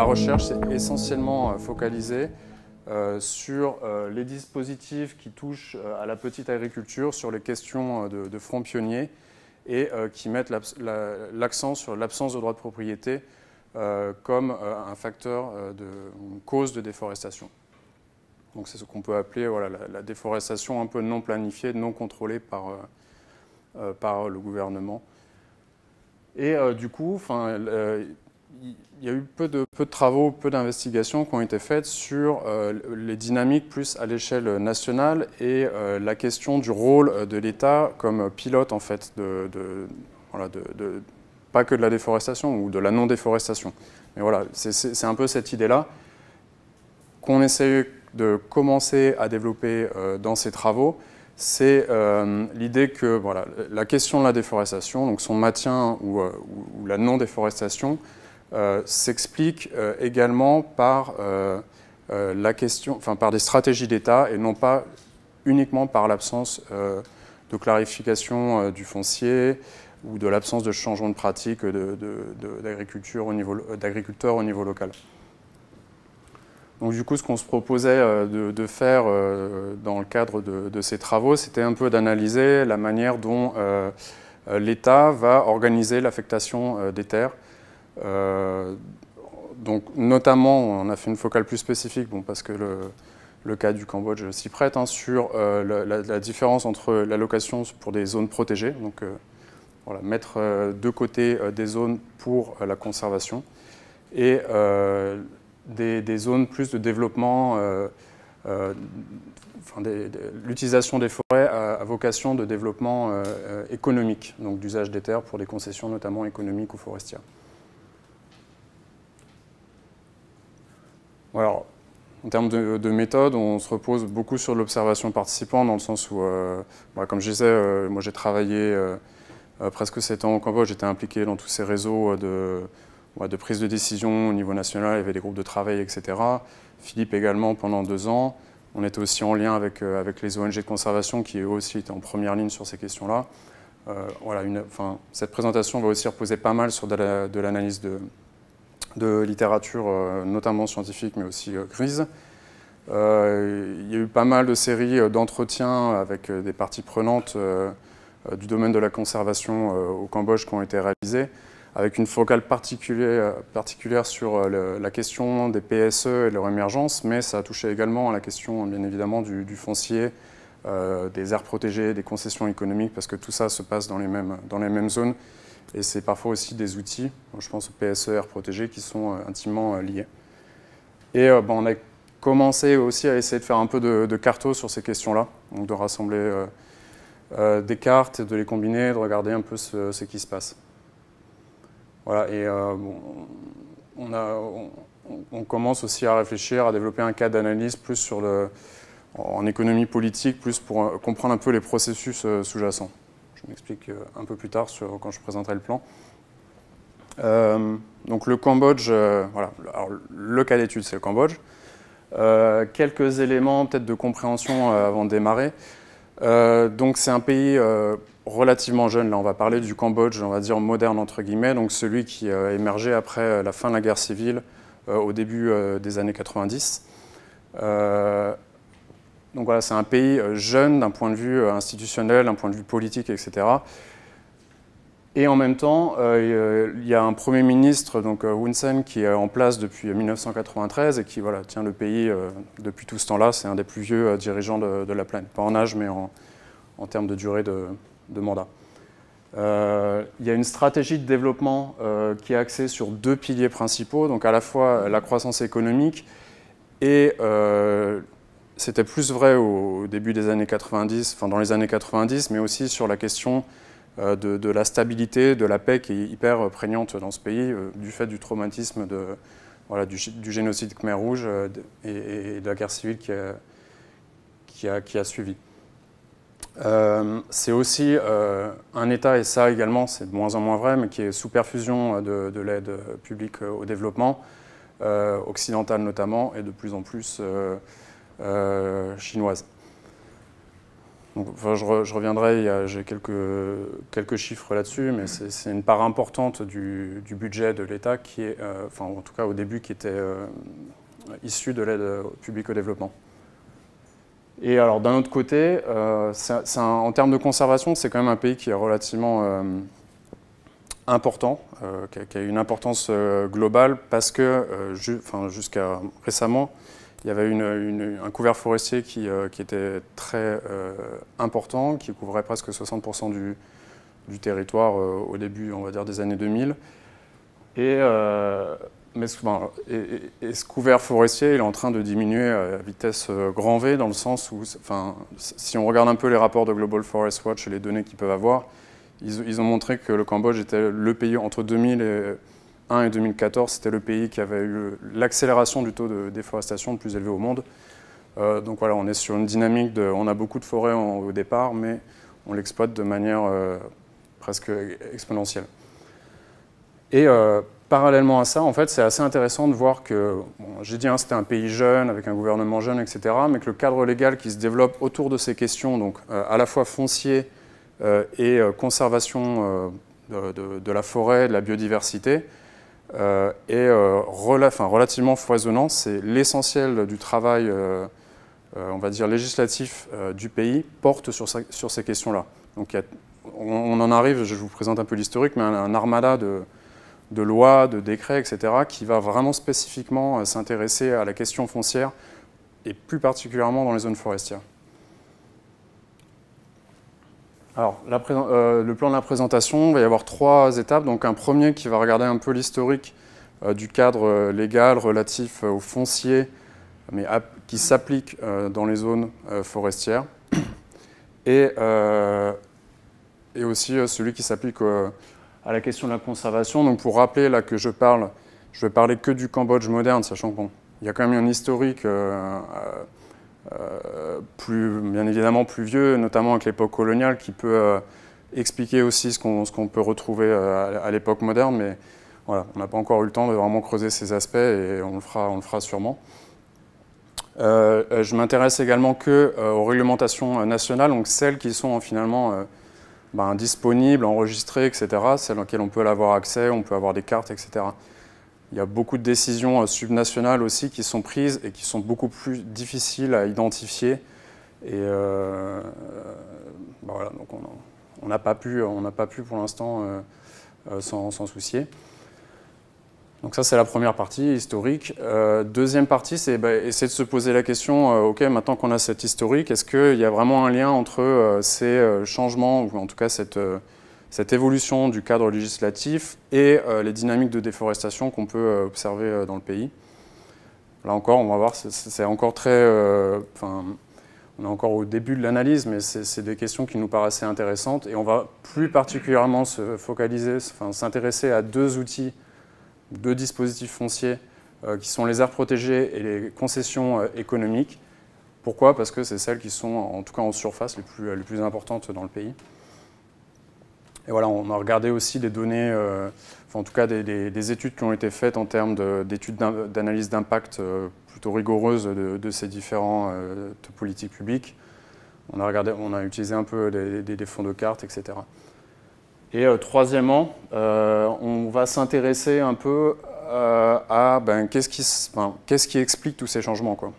recherche s'est essentiellement focalisée sur les dispositifs qui touchent à la petite agriculture, sur les questions de front pionnier et qui mettent l'accent sur l'absence de droit de propriété comme un facteur, une cause de déforestation. Donc c'est ce qu'on peut appeler voilà, la déforestation un peu non planifiée, non contrôlée par le gouvernement. Et du coup, il y a eu peu de travaux, peu d'investigations qui ont été faites sur les dynamiques plus à l'échelle nationale et la question du rôle de l'État comme pilote en fait pas que de la déforestation ou de la non-déforestation. Mais voilà, c'est un peu cette idée-là qu'on essaie de commencer à développer dans ces travaux. C'est l'idée que voilà, la question de la déforestation, donc son maintien ou la non-déforestation, s'explique également par par des stratégies d'État et non pas uniquement par l'absence de clarification du foncier ou de l'absence de changement de pratique d'agriculteurs au niveau local. Donc du coup, ce qu'on se proposait de faire dans le cadre de ces travaux, c'était un peu d'analyser la manière dont l'État va organiser l'affectation des terres. Donc notamment, on a fait une focale plus spécifique, parce que le cas du Cambodge s'y prête, sur la différence entre l'allocation pour des zones protégées, donc voilà, mettre de côté des zones pour la conservation, et des zones plus de développement, l'utilisation des forêts à vocation de développement économique, donc d'usage des terres pour des concessions notamment économiques ou forestières. Alors, en termes de méthode, on se repose beaucoup sur l'observation participante, dans le sens où, comme je disais, moi j'ai travaillé presque 7 ans au Cambodge, j'étais impliqué dans tous ces réseaux de prise de décision au niveau national, il y avait des groupes de travail, etc. Philippe également pendant 2 ans. On était aussi en lien avec les ONG de conservation qui eux aussi étaient en première ligne sur ces questions-là. Cette présentation va aussi reposer pas mal sur de l'analyse de littérature, notamment scientifique, mais aussi grise. Il y a eu pas mal de séries d'entretiens avec des parties prenantes du domaine de la conservation au Cambodge qui ont été réalisées, avec une focale particulière sur la question des PSE et leur émergence, mais ça a touché également à la question, bien évidemment, du foncier, des aires protégées, des concessions économiques, parce que tout ça se passe dans les mêmes zones. Et c'est parfois aussi des outils, je pense aux PSE, aires protégées, qui sont intimement liés. Et on a commencé aussi à essayer de faire un peu de carto sur ces questions-là, donc de rassembler des cartes, de les combiner, de regarder un peu ce qui se passe. Voilà, et on commence aussi à réfléchir, à développer un cas d'analyse plus en économie politique, plus pour comprendre un peu les processus sous-jacents. Je m'explique un peu plus tard quand je présenterai le plan. Donc le Cambodge, voilà, alors, le cas d'étude c'est le Cambodge. Quelques éléments peut-être de compréhension avant de démarrer. Donc c'est un pays relativement jeune, là on va parler du Cambodge, on va dire moderne entre guillemets, donc celui qui a émergé après la fin de la guerre civile au début des années 90. Donc voilà, c'est un pays jeune d'un point de vue institutionnel, d'un point de vue politique, etc. Et en même temps, il y a un Premier ministre, donc Hun Sen, qui est en place depuis 1993 et qui tient le pays depuis tout ce temps-là. C'est un des plus vieux dirigeants de la planète, pas en âge, mais en termes de durée de mandat. Il y a une stratégie de développement qui est axée sur 2 piliers principaux, donc à la fois la croissance économique et c'était plus vrai au début des années 90, dans les années 90, mais aussi sur la question de la stabilité, de la paix qui est hyper prégnante dans ce pays, du fait du traumatisme du génocide Khmer Rouge et de la guerre civile qui a suivi. C'est aussi un État, et ça également c'est de moins en moins vrai, mais qui est sous perfusion de l'aide publique au développement, occidentale notamment, et de plus en plus chinoise. Donc, enfin, je reviendrai, j'ai quelques chiffres là-dessus, mais c'est une part importante du budget de l'État qui est, enfin en tout cas au début, qui était issu de l'aide publique au développement. Et alors d'un autre côté, en termes de conservation, c'est quand même un pays qui est relativement important, qui a une importance globale parce que jusqu'à récemment, il y avait un couvert forestier qui était très important, qui couvrait presque 60% du territoire au début, on va dire, des années 2000. Et ce couvert forestier, il est en train de diminuer à vitesse grand V, dans le sens où, si on regarde un peu les rapports de Global Forest Watch et les données qu'ils peuvent avoir, ils ont montré que le Cambodge était le pays, entre 2001 et 2014, c'était le pays qui avait eu l'accélération du taux de déforestation le plus élevé au monde. Donc voilà, on est sur une dynamique on a beaucoup de forêts au départ, mais on l'exploite de manière presque exponentielle. Et parallèlement à ça, en fait, c'est assez intéressant de voir que, bon, j'ai dit, hein, c'était un pays jeune, avec un gouvernement jeune, etc., mais que le cadre légal qui se développe autour de ces questions, donc à la fois foncier et conservation de la forêt, de la biodiversité, est relativement foisonnant. C'est l'essentiel du travail, on va dire, législatif du pays, porte sur ces questions-là. Donc on en arrive, je vous présente un peu l'historique, mais un armada de lois, de décrets, etc., qui va vraiment spécifiquement s'intéresser à la question foncière, et plus particulièrement dans les zones forestières. Alors, le plan de la présentation, il va y avoir 3 étapes. Donc un premier qui va regarder un peu l'historique du cadre légal relatif au foncier, mais qui s'applique dans les zones forestières, et aussi celui qui s'applique à la question de la conservation. Donc pour rappeler là que je vais parler que du Cambodge moderne, sachant qu'il y a quand même un historique bien évidemment plus vieux, notamment avec l'époque coloniale, qui peut expliquer aussi ce qu'on peut retrouver à l'époque moderne, mais voilà, on n'a pas encore eu le temps de vraiment creuser ces aspects, et on le fera sûrement. Je m'intéresse également aux réglementations nationales, donc celles qui sont finalement disponibles, enregistrées, etc., celles auxquelles on peut avoir accès, on peut avoir des cartes, etc. Il y a beaucoup de décisions subnationales aussi qui sont prises et qui sont beaucoup plus difficiles à identifier. Et voilà, donc on n'a pas pu pour l'instant s'en soucier. Donc ça, c'est la première partie, historique. Deuxième partie, c'est essayer de se poser la question, OK, maintenant qu'on a cet historique, est-ce qu'il y a vraiment un lien entre ces changements, ou en tout cas cette évolution du cadre législatif et les dynamiques de déforestation qu'on peut observer dans le pays? Là encore, on va voir, c'est encore très... on est encore au début de l'analyse, mais c'est des questions qui nous paraissent intéressantes, et on va plus particulièrement s'intéresser à 2 outils, 2 dispositifs fonciers qui sont les aires protégées et les concessions économiques. Pourquoi? Parce que c'est celles qui sont, en tout cas en surface, les plus importantes dans le pays. Et voilà, on a regardé aussi des données, en tout cas des études qui ont été faites en termes d'études d'analyse d'impact plutôt rigoureuses de ces différentes politiques publiques. On a utilisé un peu des fonds de cartes, etc. Et troisièmement, on va s'intéresser un peu à qu'est-ce qui explique tous ces changements, quoi,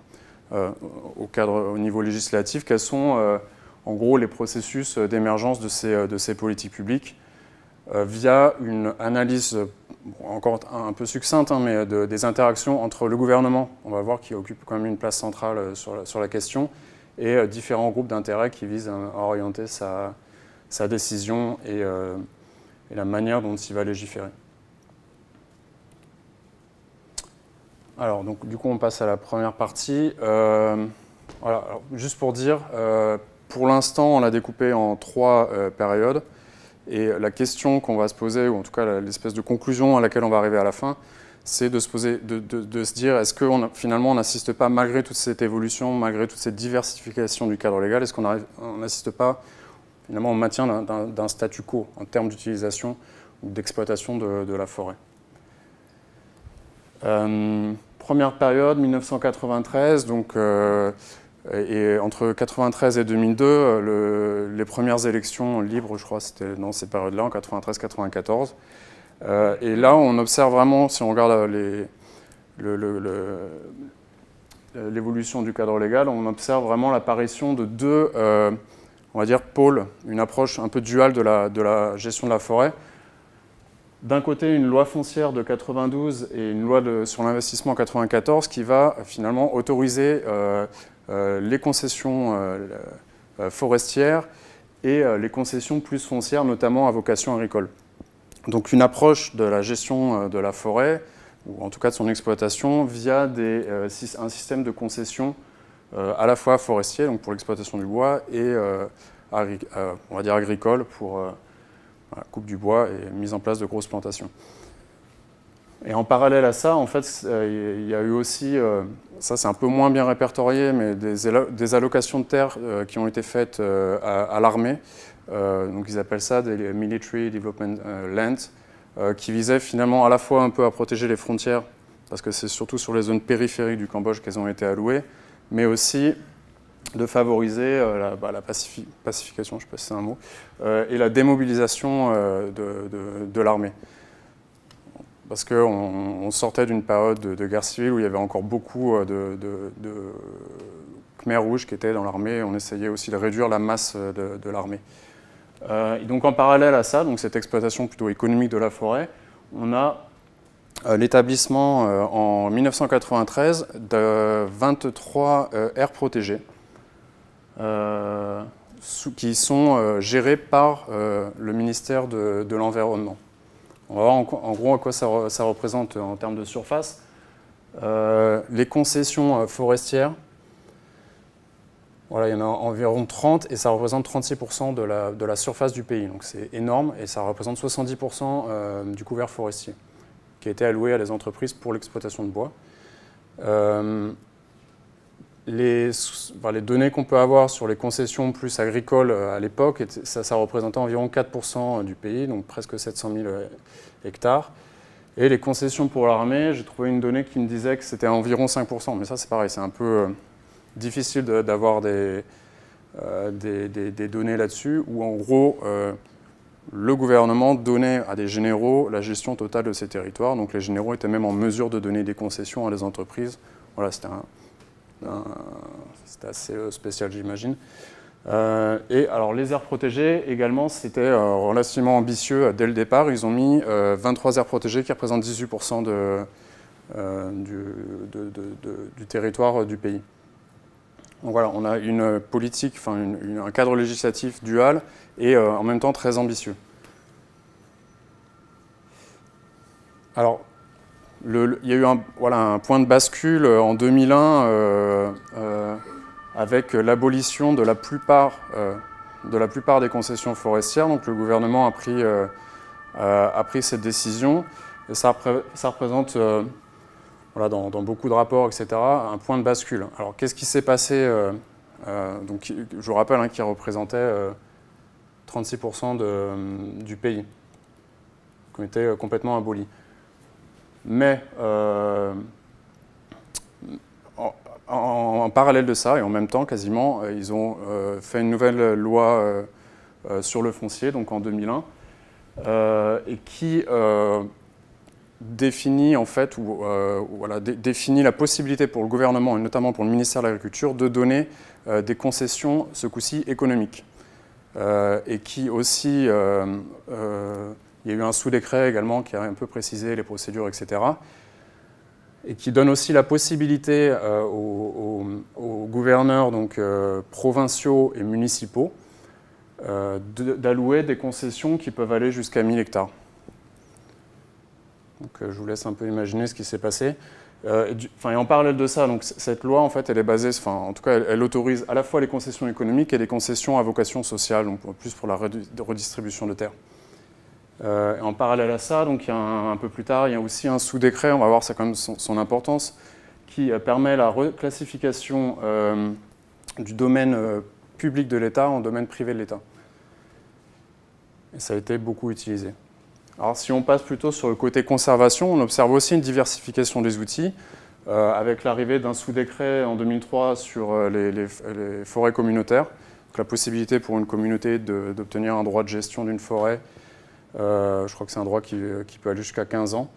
au niveau législatif. Quels sont en gros les processus d'émergence de ces politiques publiques via une analyse encore un peu succincte, hein, mais des interactions entre le gouvernement, on va voir, qui occupe quand même une place centrale sur la question, et différents groupes d'intérêt qui visent à orienter sa décision et la manière dont il va légiférer. Alors, donc, du coup, on passe à la première partie. Voilà, alors, juste pour dire, pour l'instant, on l'a découpé en 3 périodes. Et la question qu'on va se poser, ou en tout cas l'espèce de conclusion à laquelle on va arriver à la fin, c'est de se dire, est-ce que finalement on n'assiste pas, malgré toute cette évolution, malgré toute cette diversification du cadre légal, est-ce qu'on n'assiste pas finalement au maintien d'un statu quo en termes d'utilisation ou d'exploitation de la forêt? Première période, 1993, donc Et entre 1993 et 2002, les premières élections libres, je crois, c'était dans ces périodes-là, en 93-94. Et là, on observe vraiment, si on regarde l'évolution du cadre légal, on observe vraiment l'apparition de deux, on va dire, pôles, une approche un peu duale de la gestion de la forêt. D'un côté, une loi foncière de 92 et une loi sur l'investissement en 94 qui va finalement autoriser les concessions forestières et les concessions plus foncières, notamment à vocation agricole. Donc une approche de la gestion de la forêt, ou en tout cas de son exploitation, via un système de concession à la fois forestier, donc pour l'exploitation du bois, et on va dire agricole pour coupe du bois et mise en place de grosses plantations. Et en parallèle à ça, en fait, il y a eu aussi, ça c'est un peu moins bien répertorié, mais des allocations de terres qui ont été faites à l'armée. Donc ils appellent ça des Military Development Lands, qui visaient finalement à la fois un peu à protéger les frontières, parce que c'est surtout sur les zones périphériques du Cambodge qu'elles ont été allouées, mais aussi de favoriser la pacification, je ne sais pas si c'est un mot, et la démobilisation de l'armée. Parce qu'on sortait d'une période de guerre civile où il y avait encore beaucoup de Khmers rouges qui étaient dans l'armée, et on essayait aussi de réduire la masse de l'armée. Donc en parallèle à ça, donc cette exploitation plutôt économique de la forêt, on a l'établissement en 1993 de 23 aires protégées qui sont gérées par le ministère de l'Environnement. On va voir en gros à quoi ça représente en termes de surface. Les concessions forestières, voilà, il y en a environ 30 et ça représente 36% de la surface du pays. Donc c'est énorme et ça représente 70% du couvert forestier qui a été alloué à des entreprises pour l'exploitation de bois. Les données qu'on peut avoir sur les concessions plus agricoles à l'époque, ça représentait environ 4% du pays, donc presque 700 000 hectares. Et les concessions pour l'armée, j'ai trouvé une donnée qui me disait que c'était environ 5%, mais ça c'est pareil, c'est un peu difficile d'avoir des données là-dessus, où en gros, le gouvernement donnait à des généraux la gestion totale de ces territoires, donc les généraux étaient même en mesure de donner des concessions à des entreprises. Voilà, c'était assez spécial, j'imagine. Et alors les aires protégées également, c'était relativement ambitieux dès le départ. Ils ont mis 23 aires protégées qui représentent 18% du territoire du pays. Donc voilà, on a une politique, enfin un cadre législatif dual et en même temps très ambitieux. Alors, il y a eu un point de bascule en 2001 avec l'abolition de la plupart des concessions forestières. Donc le gouvernement a pris cette décision et ça représente, dans beaucoup de rapports, etc., un point de bascule. Alors qu'est-ce qui s'est passé donc, je vous rappelle qui représentait 36% du pays, qui était complètement aboli. Mais en parallèle de ça, et en même temps quasiment, ils ont fait une nouvelle loi sur le foncier, donc en 2001, et qui définit en fait, définit la possibilité pour le gouvernement, et notamment pour le ministère de l'Agriculture, de donner des concessions, ce coup-ci économiques. Et qui aussi, il y a eu un sous-décret également qui a un peu précisé les procédures, etc. Et qui donne aussi la possibilité aux gouverneurs provinciaux et municipaux d'allouer des concessions qui peuvent aller jusqu'à 1000 hectares. Donc, je vous laisse un peu imaginer ce qui s'est passé. Et en parallèle de ça, donc, cette loi, en fait, elle est basée, en tout cas, elle autorise à la fois les concessions économiques et les concessions à vocation sociale, donc plus pour la redistribution de terres. En parallèle à ça, donc, un peu plus tard, il y a aussi un sous-décret, on va voir ça quand même son importance, qui permet la reclassification du domaine public de l'État en domaine privé de l'État. Et ça a été beaucoup utilisé. Alors si on passe plutôt sur le côté conservation, on observe aussi une diversification des outils. avec l'arrivée d'un sous-décret en 2003 sur les forêts communautaires, donc la possibilité pour une communauté d'obtenir un droit de gestion d'une forêt, je crois que c'est un droit qui peut aller jusqu'à 15 ans.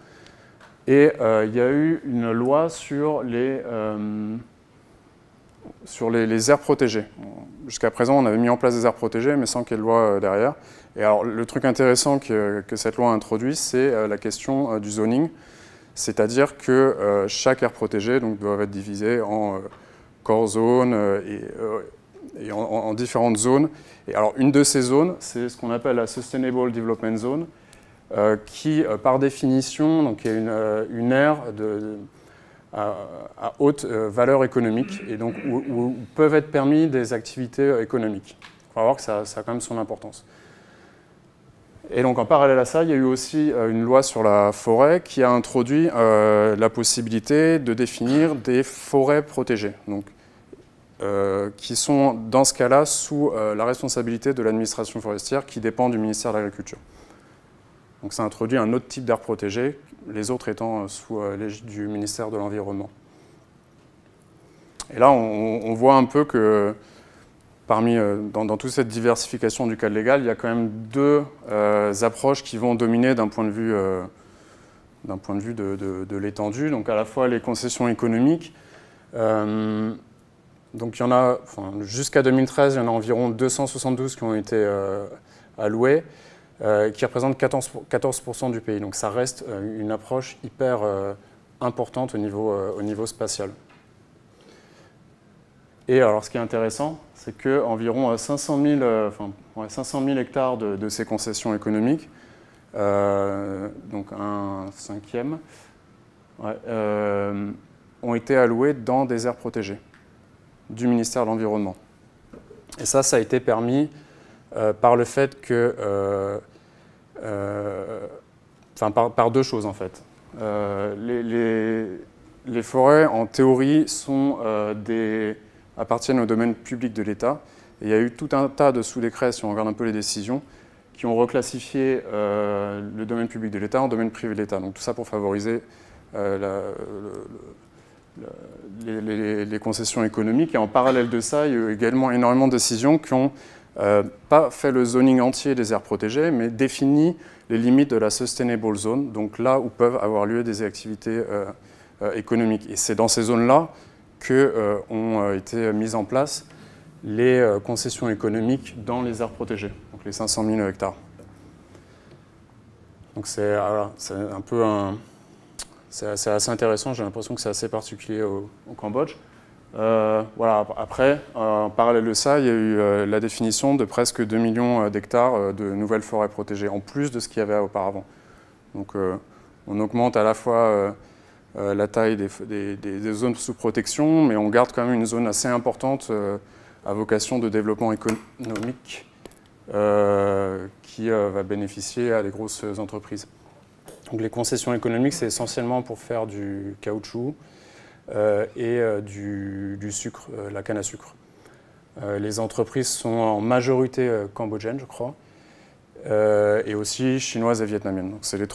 Et il y a eu une loi sur les aires protégées. Jusqu'à présent, on avait mis en place des aires protégées, mais sans qu'il y ait de loi derrière. Et alors, le truc intéressant que cette loi introduit, c'est la question du zoning. C'est-à-dire que chaque aire protégée doit être divisée en core zones et en différentes zones. Et alors, une de ces zones, c'est ce qu'on appelle la Sustainable Development Zone, qui, par définition, donc, est une aire à haute valeur économique, et donc où peuvent être permis des activités économiques. Il faut voir que ça a quand même son importance. Et donc en parallèle à ça, il y a eu aussi une loi sur la forêt qui a introduit la possibilité de définir des forêts protégées, donc, qui sont dans ce cas-là sous la responsabilité de l'administration forestière qui dépend du ministère de l'Agriculture. Donc ça introduit un autre type d'aire protégée, les autres étant sous l'égide du ministère de l'Environnement. Et là, on voit un peu que dans toute cette diversification du cadre légal, il y a quand même deux approches qui vont dominer d'un point de vue de l'étendue. Donc à la fois les concessions économiques. Donc il y en a, jusqu'à 2013, il y en a environ 272 qui ont été allouées, qui représentent 14% du pays. Donc ça reste une approche hyper importante au niveau spatial. Et alors ce qui est intéressant, c'est qu'environ 500 000 hectares de ces concessions économiques, donc un cinquième, ont été alloués dans des aires protégées du ministère de l'Environnement. Et ça a été permis par le fait que, par deux choses en fait. Les forêts, en théorie, appartiennent au domaine public de l'État. Et il y a eu tout un tas de sous-décrets, si on regarde un peu les décisions, qui ont reclassifié le domaine public de l'État en domaine privé de l'État. Donc tout ça pour favoriser les concessions économiques. Et en parallèle de ça, il y a eu également énormément de décisions qui n'ont pas fait le zoning entier des aires protégées, mais défini les limites de la Sustainable Zone, donc là où peuvent avoir lieu des activités économiques. Et c'est dans ces zones-là qu'ont été mises en place les concessions économiques dans les aires protégées, donc les 500 000 hectares. Donc c'est un peu c'est assez intéressant, j'ai l'impression que c'est assez particulier au Cambodge. Voilà. Après, en parallèle de ça, il y a eu la définition de presque 2 millions d'hectares de nouvelles forêts protégées, en plus de ce qu'il y avait auparavant. Donc on augmente à la fois la taille des zones sous protection, mais on garde quand même une zone assez importante à vocation de développement économique qui va bénéficier à des grosses entreprises. Donc les concessions économiques, c'est essentiellement pour faire du caoutchouc et du sucre, la canne à sucre. Les entreprises sont en majorité cambodgiennes, je crois, et aussi chinoises et vietnamiennes. Donc c'est les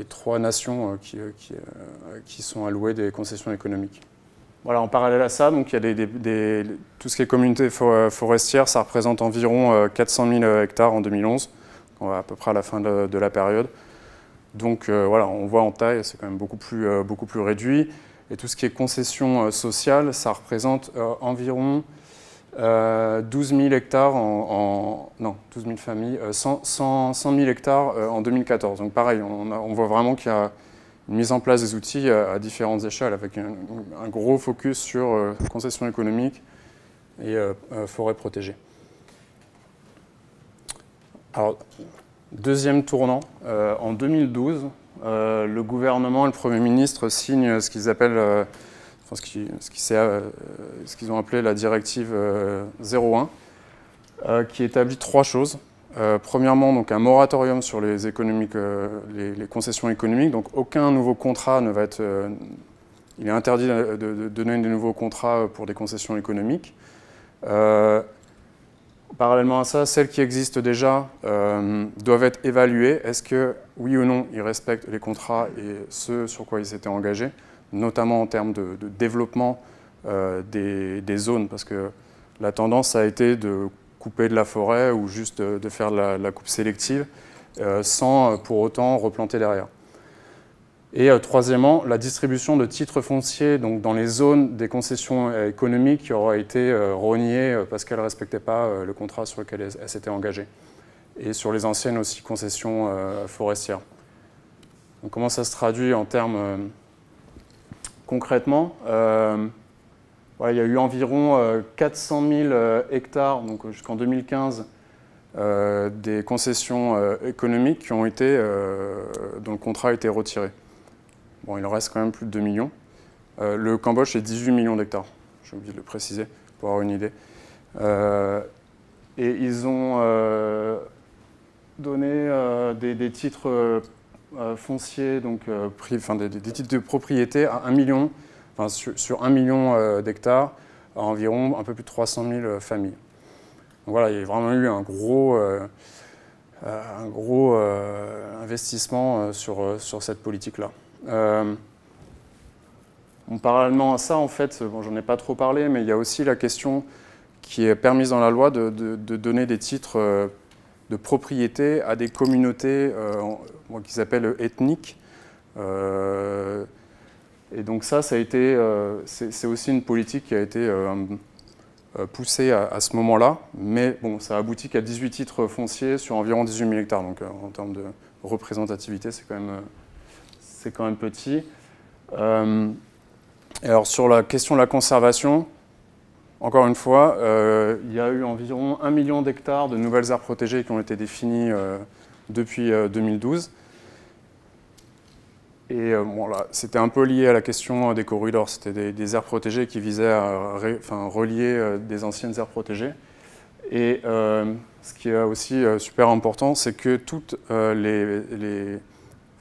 trois nations qui sont allouées des concessions économiques. Voilà, en parallèle à ça, donc, il y a tout ce qui est communauté forestière, ça représente environ 400 000 hectares en 2011, à peu près à la fin de la période. Donc voilà, on voit en taille, c'est quand même beaucoup plus réduit. Et tout ce qui est concession sociale, ça représente environ 12 000 hectares, non, 12 000 familles, 100 000 hectares en 2014. Donc pareil, on voit vraiment qu'il y a une mise en place des outils à différentes échelles, avec un gros focus sur concession économique et forêt protégée. Alors, deuxième tournant, en 2012, le gouvernement et le Premier ministre signent ce qu'ils appellent, ce qu'ils ont appelé la directive 01, qui établit trois choses. Premièrement, donc, un moratorium sur les concessions économiques, donc aucun nouveau contrat ne va être... il est interdit de donner des nouveaux contrats pour des concessions économiques. Parallèlement à ça, celles qui existent déjà doivent être évaluées. Est-ce que, oui ou non, ils respectent les contrats et ce sur quoi ils s'étaient engagés, notamment en termes de développement des zones, parce que la tendance a été de couper de la forêt ou juste de faire de la coupe sélective sans pour autant replanter derrière. Et troisièmement, la distribution de titres fonciers donc dans les zones des concessions économiques qui aura été rognées parce qu'elles ne respectaient pas le contrat sur lequel elles s'étaient engagées. Et sur les anciennes aussi concessions forestières. Donc, comment ça se traduit en termes concrètement voilà, il y a eu environ 400 000 hectares, donc jusqu'en 2015, des concessions économiques qui ont été, dont le contrat a été retiré. Bon, il en reste quand même plus de 2 millions. Le Cambodge, c'est 18 millions d'hectares, j'ai oublié de le préciser, pour avoir une idée. Et ils ont donné des titres fonciers, donc des titres de propriété à 1 million, enfin, sur 1 million d'hectares, à environ un peu plus de 300 000 familles. Donc voilà, il y a vraiment eu un gros investissement sur cette politique-là. Parallèlement à ça, en fait, bon, j'en ai pas trop parlé, mais il y a aussi la question qui est permise dans la loi de donner des titres de propriété à des communautés qu'ils appellent ethniques. Et donc ça a été, c'est aussi une politique qui a été poussée à ce moment-là, mais bon, ça aboutit qu'à 18 titres fonciers sur environ 18 000 hectares, donc en termes de représentativité, c'est quand même petit. Et alors sur la question de la conservation, encore une fois, il y a eu environ 1 million d'hectares de nouvelles aires protégées qui ont été définies depuis 2012. Et bon, là, c'était un peu lié à la question des corridors. C'était des aires protégées qui visaient à relier des anciennes aires protégées. Et ce qui est aussi super important, c'est que toutes les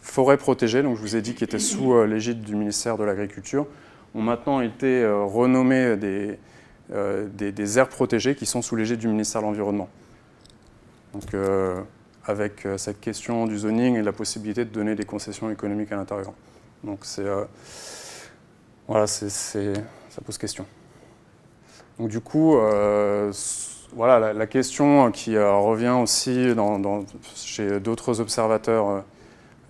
forêts protégées, donc je vous ai dit qui étaient sous l'égide du ministère de l'Agriculture, ont maintenant été renommées des aires protégées qui sont sous l'égide du ministère de l'Environnement. Donc avec cette question du zoning et la possibilité de donner des concessions économiques à l'intérieur. Donc voilà, ça pose question. Donc du coup, voilà, la question qui revient aussi chez d'autres observateurs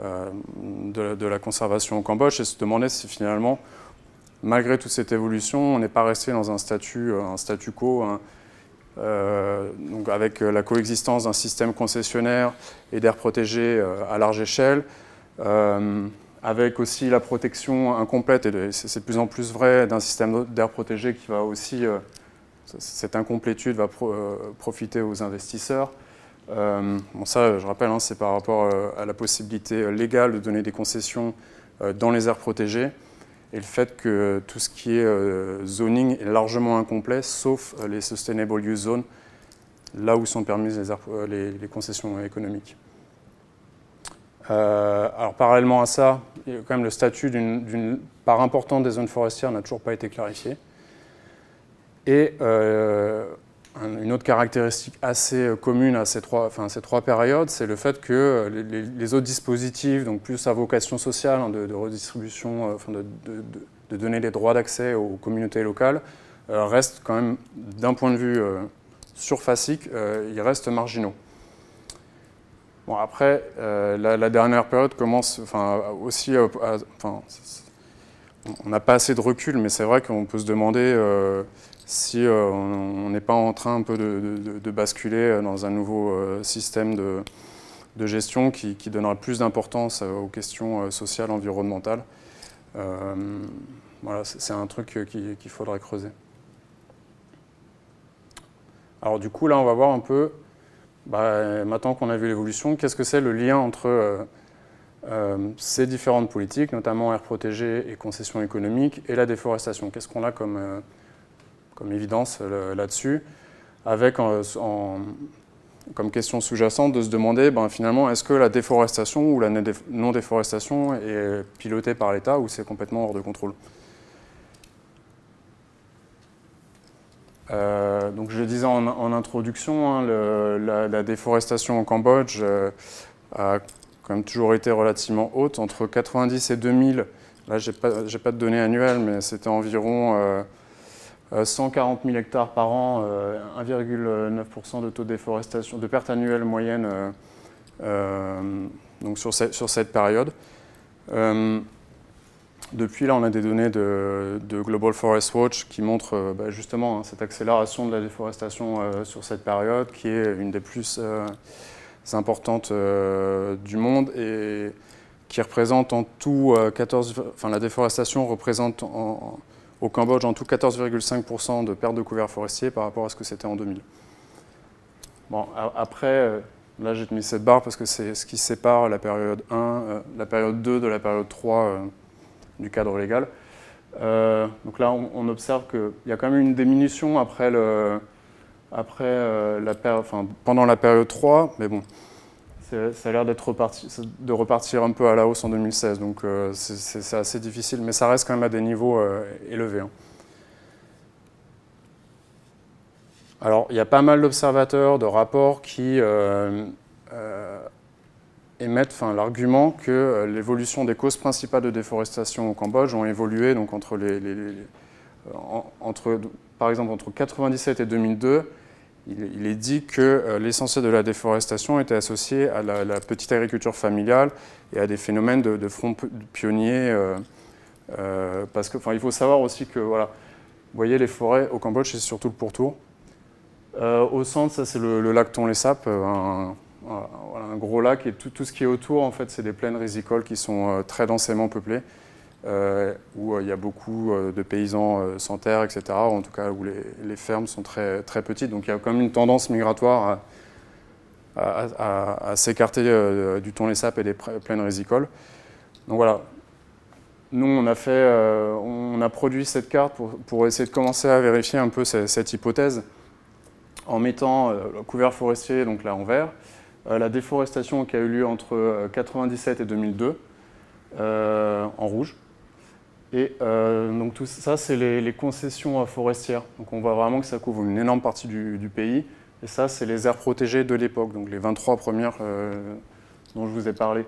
de la conservation au Cambodge, c'est de se demander si finalement, malgré toute cette évolution, on n'est pas resté dans un statu quo, donc avec la coexistence d'un système concessionnaire et d'aires protégées à large échelle, avec aussi la protection incomplète, et c'est de plus en plus vrai, d'un système d'aires protégées qui va aussi, cette incomplétude va profiter aux investisseurs. Bon, ça, je rappelle, hein, c'est par rapport à la possibilité légale de donner des concessions dans les aires protégées, et le fait que tout ce qui est zoning est largement incomplet, sauf les Sustainable Use Zones, là où sont permises les concessions économiques. Alors parallèlement à ça, il y a quand même le statut d'une part importante des zones forestières n'a toujours pas été clarifié. Et une autre caractéristique assez commune à ces trois périodes, c'est le fait que les autres dispositifs, donc plus à vocation sociale, hein, de redistribution, de donner les droits d'accès aux communautés locales, restent quand même, d'un point de vue surfacique, ils restent marginaux. Bon, après, la dernière période commence aussi on n'a pas assez de recul, mais c'est vrai qu'on peut se demander si on n'est pas en train un peu de basculer dans un nouveau système de gestion qui donnera plus d'importance aux questions sociales, environnementales. Voilà, c'est un truc qu'il faudrait creuser. Alors du coup, là, on va voir un peu, maintenant qu'on a vu l'évolution, qu'est-ce que c'est le lien entre ces différentes politiques, notamment aires protégées et concessions économiques, et la déforestation. Qu'est-ce qu'on a comme évidence là-dessus, avec comme question sous-jacente de se demander finalement est-ce que la déforestation ou la non-déforestation est pilotée par l'État ou c'est complètement hors de contrôle. Donc je le disais en introduction, hein, la déforestation au Cambodge a quand même toujours été relativement haute. Entre 90 et 2000, là j'ai pas de données annuelles, mais c'était environ 140 000 hectares par an, 1,9% de taux de déforestation, de perte annuelle moyenne donc sur cette période. Depuis, là, on a des données de Global Forest Watch qui montrent justement cette accélération de la déforestation sur cette période, qui est une des plus importantes du monde et qui représente en tout 14... Enfin, la déforestation représente au Cambodge en tout 14,5% de perte de couverts forestiers par rapport à ce que c'était en 2000. Bon, après, là, j'ai mis cette barre parce que c'est ce qui sépare la période 1, la période 2 de la période 3 du cadre légal. Donc là, on observe qu'il y a quand même une diminution pendant la période 3, mais bon, ça a l'air de repartir un peu à la hausse en 2016, donc c'est assez difficile, mais ça reste quand même à des niveaux élevés. Hein. Alors, il y a pas mal d'observateurs, de rapports qui émettent l'argument que l'évolution des causes principales de déforestation au Cambodge ont évolué donc par exemple entre 1997 et 2002. Il est dit que l'essentiel de la déforestation était associé à la petite agriculture familiale et à des phénomènes de front pionniers. Parce que, il faut savoir aussi que, voilà, vous voyez, les forêts au Cambodge, c'est surtout le pourtour. Au centre, ça c'est le lac Tonlé Sap, un gros lac, et tout ce qui est autour, en fait, c'est des plaines rizicoles qui sont très densément peuplées, où il y a beaucoup de paysans sans terre, etc., en tout cas où les fermes sont très, très petites. Donc il y a quand même une tendance migratoire à s'écarter du Tonlé Sap et des plaines rizicoles. Donc voilà, nous on a produit cette carte pour essayer de commencer à vérifier un peu cette hypothèse en mettant le couvert forestier, donc là en vert, la déforestation qui a eu lieu entre 1997 et 2002 en rouge. Et donc tout ça, c'est les concessions forestières. Donc on voit vraiment que ça couvre une énorme partie du pays. Et ça, c'est les aires protégées de l'époque, donc les 23 premières dont je vous ai parlé.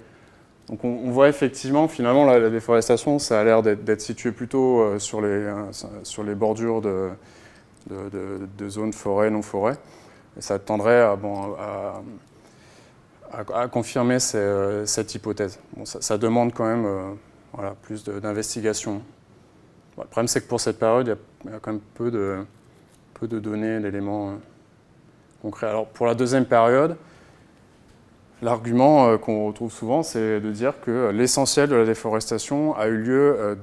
Donc on voit effectivement, finalement, la déforestation, ça a l'air d'être situé plutôt sur les bordures de zones forêt, non-forêt. Et ça tendrait à confirmer cette hypothèse. Bon, ça demande quand même voilà, plus d'investigation. Bon, le problème, c'est que pour cette période, il y a quand même peu de données, d'éléments concrets. Alors, pour la deuxième période, l'argument qu'on retrouve souvent, c'est de dire que l'essentiel de la déforestation a eu lieu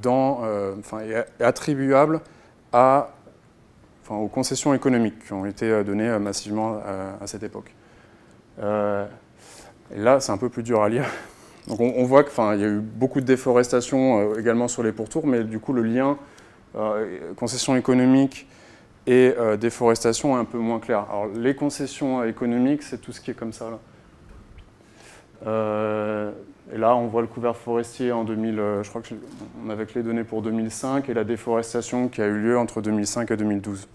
est attribuable aux concessions économiques qui ont été données massivement à cette époque. Et là, c'est un peu plus dur à lire. Donc on voit qu'il y a eu beaucoup de déforestation également sur les pourtours, mais du coup le lien concessions économiques et déforestation est un peu moins clair. Alors les concessions économiques, c'est tout ce qui est comme ça là. Et là, on voit le couvert forestier en 2000, je crois qu'on avait les données pour 2005, et la déforestation qui a eu lieu entre 2005 et 2012.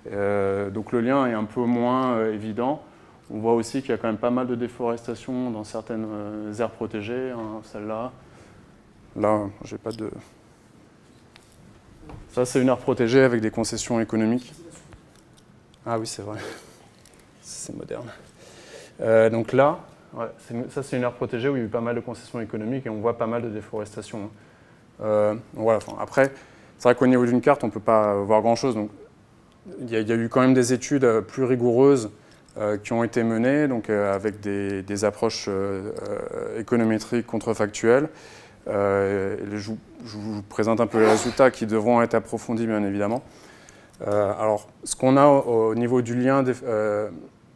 Donc le lien est un peu moins évident. On voit aussi qu'il y a quand même pas mal de déforestation dans certaines aires protégées, hein, celle-là. Là, j'ai pas de... Ça, c'est une aire protégée avec des concessions économiques. Ah oui, c'est vrai. C'est moderne. Donc là, ouais, ça, c'est une aire protégée où il y a eu pas mal de concessions économiques et on voit pas mal de déforestation. Voilà, après, c'est vrai qu'au niveau d'une carte, on ne peut pas voir grand-chose. Donc, il y a eu quand même des études plus rigoureuses qui ont été menées, donc, avec des approches économétriques contrefactuelles. Je vous présente un peu les résultats qui devront être approfondis, bien évidemment. Alors, ce qu'on a au niveau du lien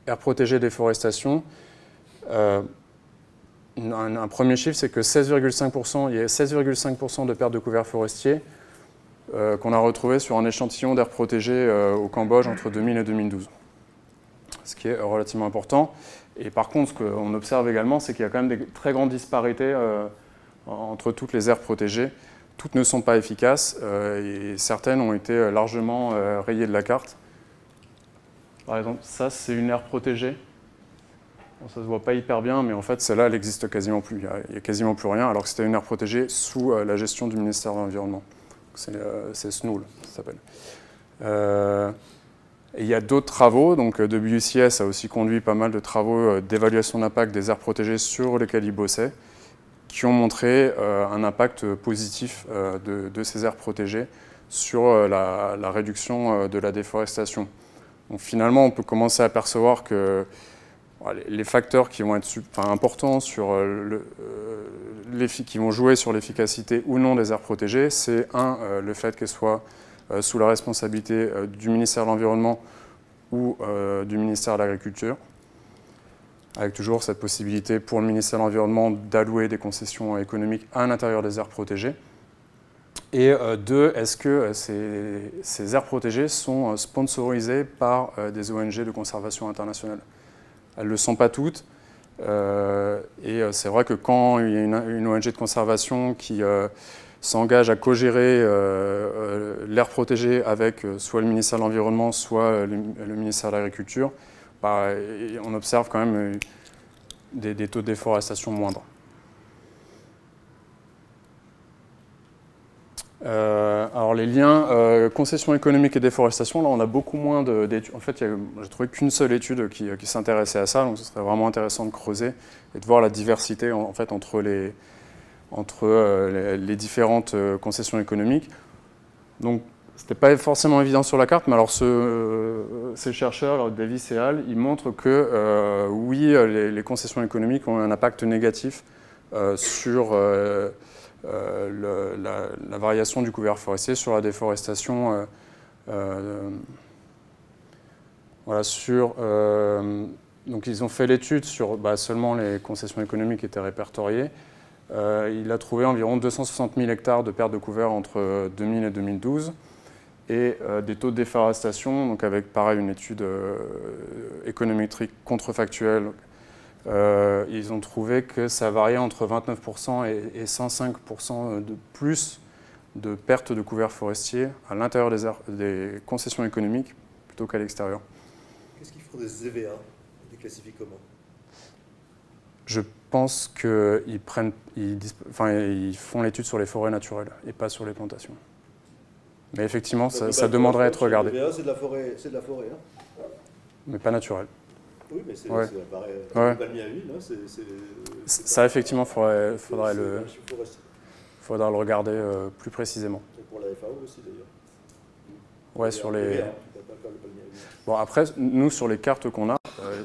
aire protégée déforestation, un premier chiffre, c'est que 16,5%, il y a 16,5% de pertes de couverts forestiers qu'on a retrouvé sur un échantillon d'aires protégées au Cambodge entre 2000 et 2012. Ce qui est relativement important. Et par contre, ce qu'on observe également, c'est qu'il y a quand même des très grandes disparités entre toutes les aires protégées. Toutes ne sont pas efficaces et certaines ont été largement rayées de la carte. Par exemple, ça, c'est une aire protégée. Bon, ça ne se voit pas hyper bien, mais en fait, celle-là, elle n'existe quasiment plus. Il n'y a quasiment plus rien, alors que c'était une aire protégée sous la gestion du ministère de l'Environnement. C'est SNOUL, ça s'appelle. Et il y a d'autres travaux, donc WCS a aussi conduit pas mal de travaux d'évaluation d'impact des aires protégées sur lesquelles il bossait, qui ont montré un impact positif de ces aires protégées sur la réduction de la déforestation. Donc finalement, on peut commencer à percevoir que les facteurs qui vont être importants sur qui vont jouer sur l'efficacité ou non des aires protégées, c'est le fait qu'elles soient sous la responsabilité du ministère de l'Environnement ou du ministère de l'Agriculture, avec toujours cette possibilité pour le ministère de l'Environnement d'allouer des concessions économiques à l'intérieur des aires protégées. Et deux, est-ce que ces aires protégées sont sponsorisées par des ONG de conservation internationale? Elles ne le sont pas toutes. Et c'est vrai que quand il y a une ONG de conservation qui s'engage à co-gérer l'aire protégée avec soit le ministère de l'Environnement, soit le ministère de l'Agriculture, on observe quand même des taux de déforestation moindres. Alors les liens concession économique et déforestation, là on a beaucoup moins d'études. En fait, j'ai trouvé qu'une seule étude qui s'intéressait à ça, donc ce serait vraiment intéressant de creuser et de voir la diversité en fait, entre les différentes concessions économiques. Donc c'était pas forcément évident sur la carte, mais alors ces chercheurs, Davis et Hall, ils montrent que oui, les concessions économiques ont un impact négatif sur la variation du couvert forestier, sur la déforestation, voilà, donc ils ont fait l'étude sur seulement les concessions économiques qui étaient répertoriées. Il a trouvé environ 260 000 hectares de pertes de couvert entre 2000 et 2012 et des taux de déforestation, donc avec pareil une étude économétrique contrefactuelle. Ils ont trouvé que ça variait entre 29% et 105% de plus de pertes de couverts forestiers à l'intérieur des concessions économiques plutôt qu'à l'extérieur. Qu'est-ce qu'ils font des EVA? Ils les classifient comment? Je pense qu'ils font l'étude sur les forêts naturelles et pas sur les plantations. Mais effectivement, ça demanderait à être regardé. Les EVA, c'est de la forêt, hein? Mais pas naturelle. Oui, mais c'est ouais. Le palmier à huile, hein, ça, effectivement, faudrait le regarder plus précisément. Et pour la FAO aussi, d'ailleurs. Ouais, sur les... Bon, après, nous, sur les cartes qu'on a,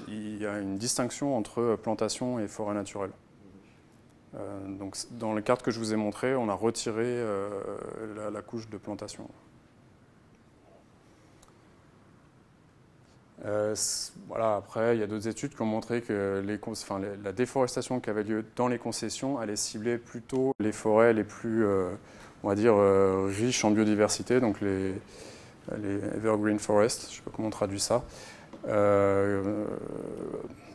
il y a une distinction entre plantation et forêt naturelle. Donc, dans les cartes que je vous ai montrées, on a retiré la couche de plantation. Voilà, après, il y a d'autres études qui ont montré que la déforestation qui avait lieu dans les concessions allait cibler plutôt les forêts les plus, on va dire, riches en biodiversité, donc les evergreen forests, je ne sais pas comment on traduit ça.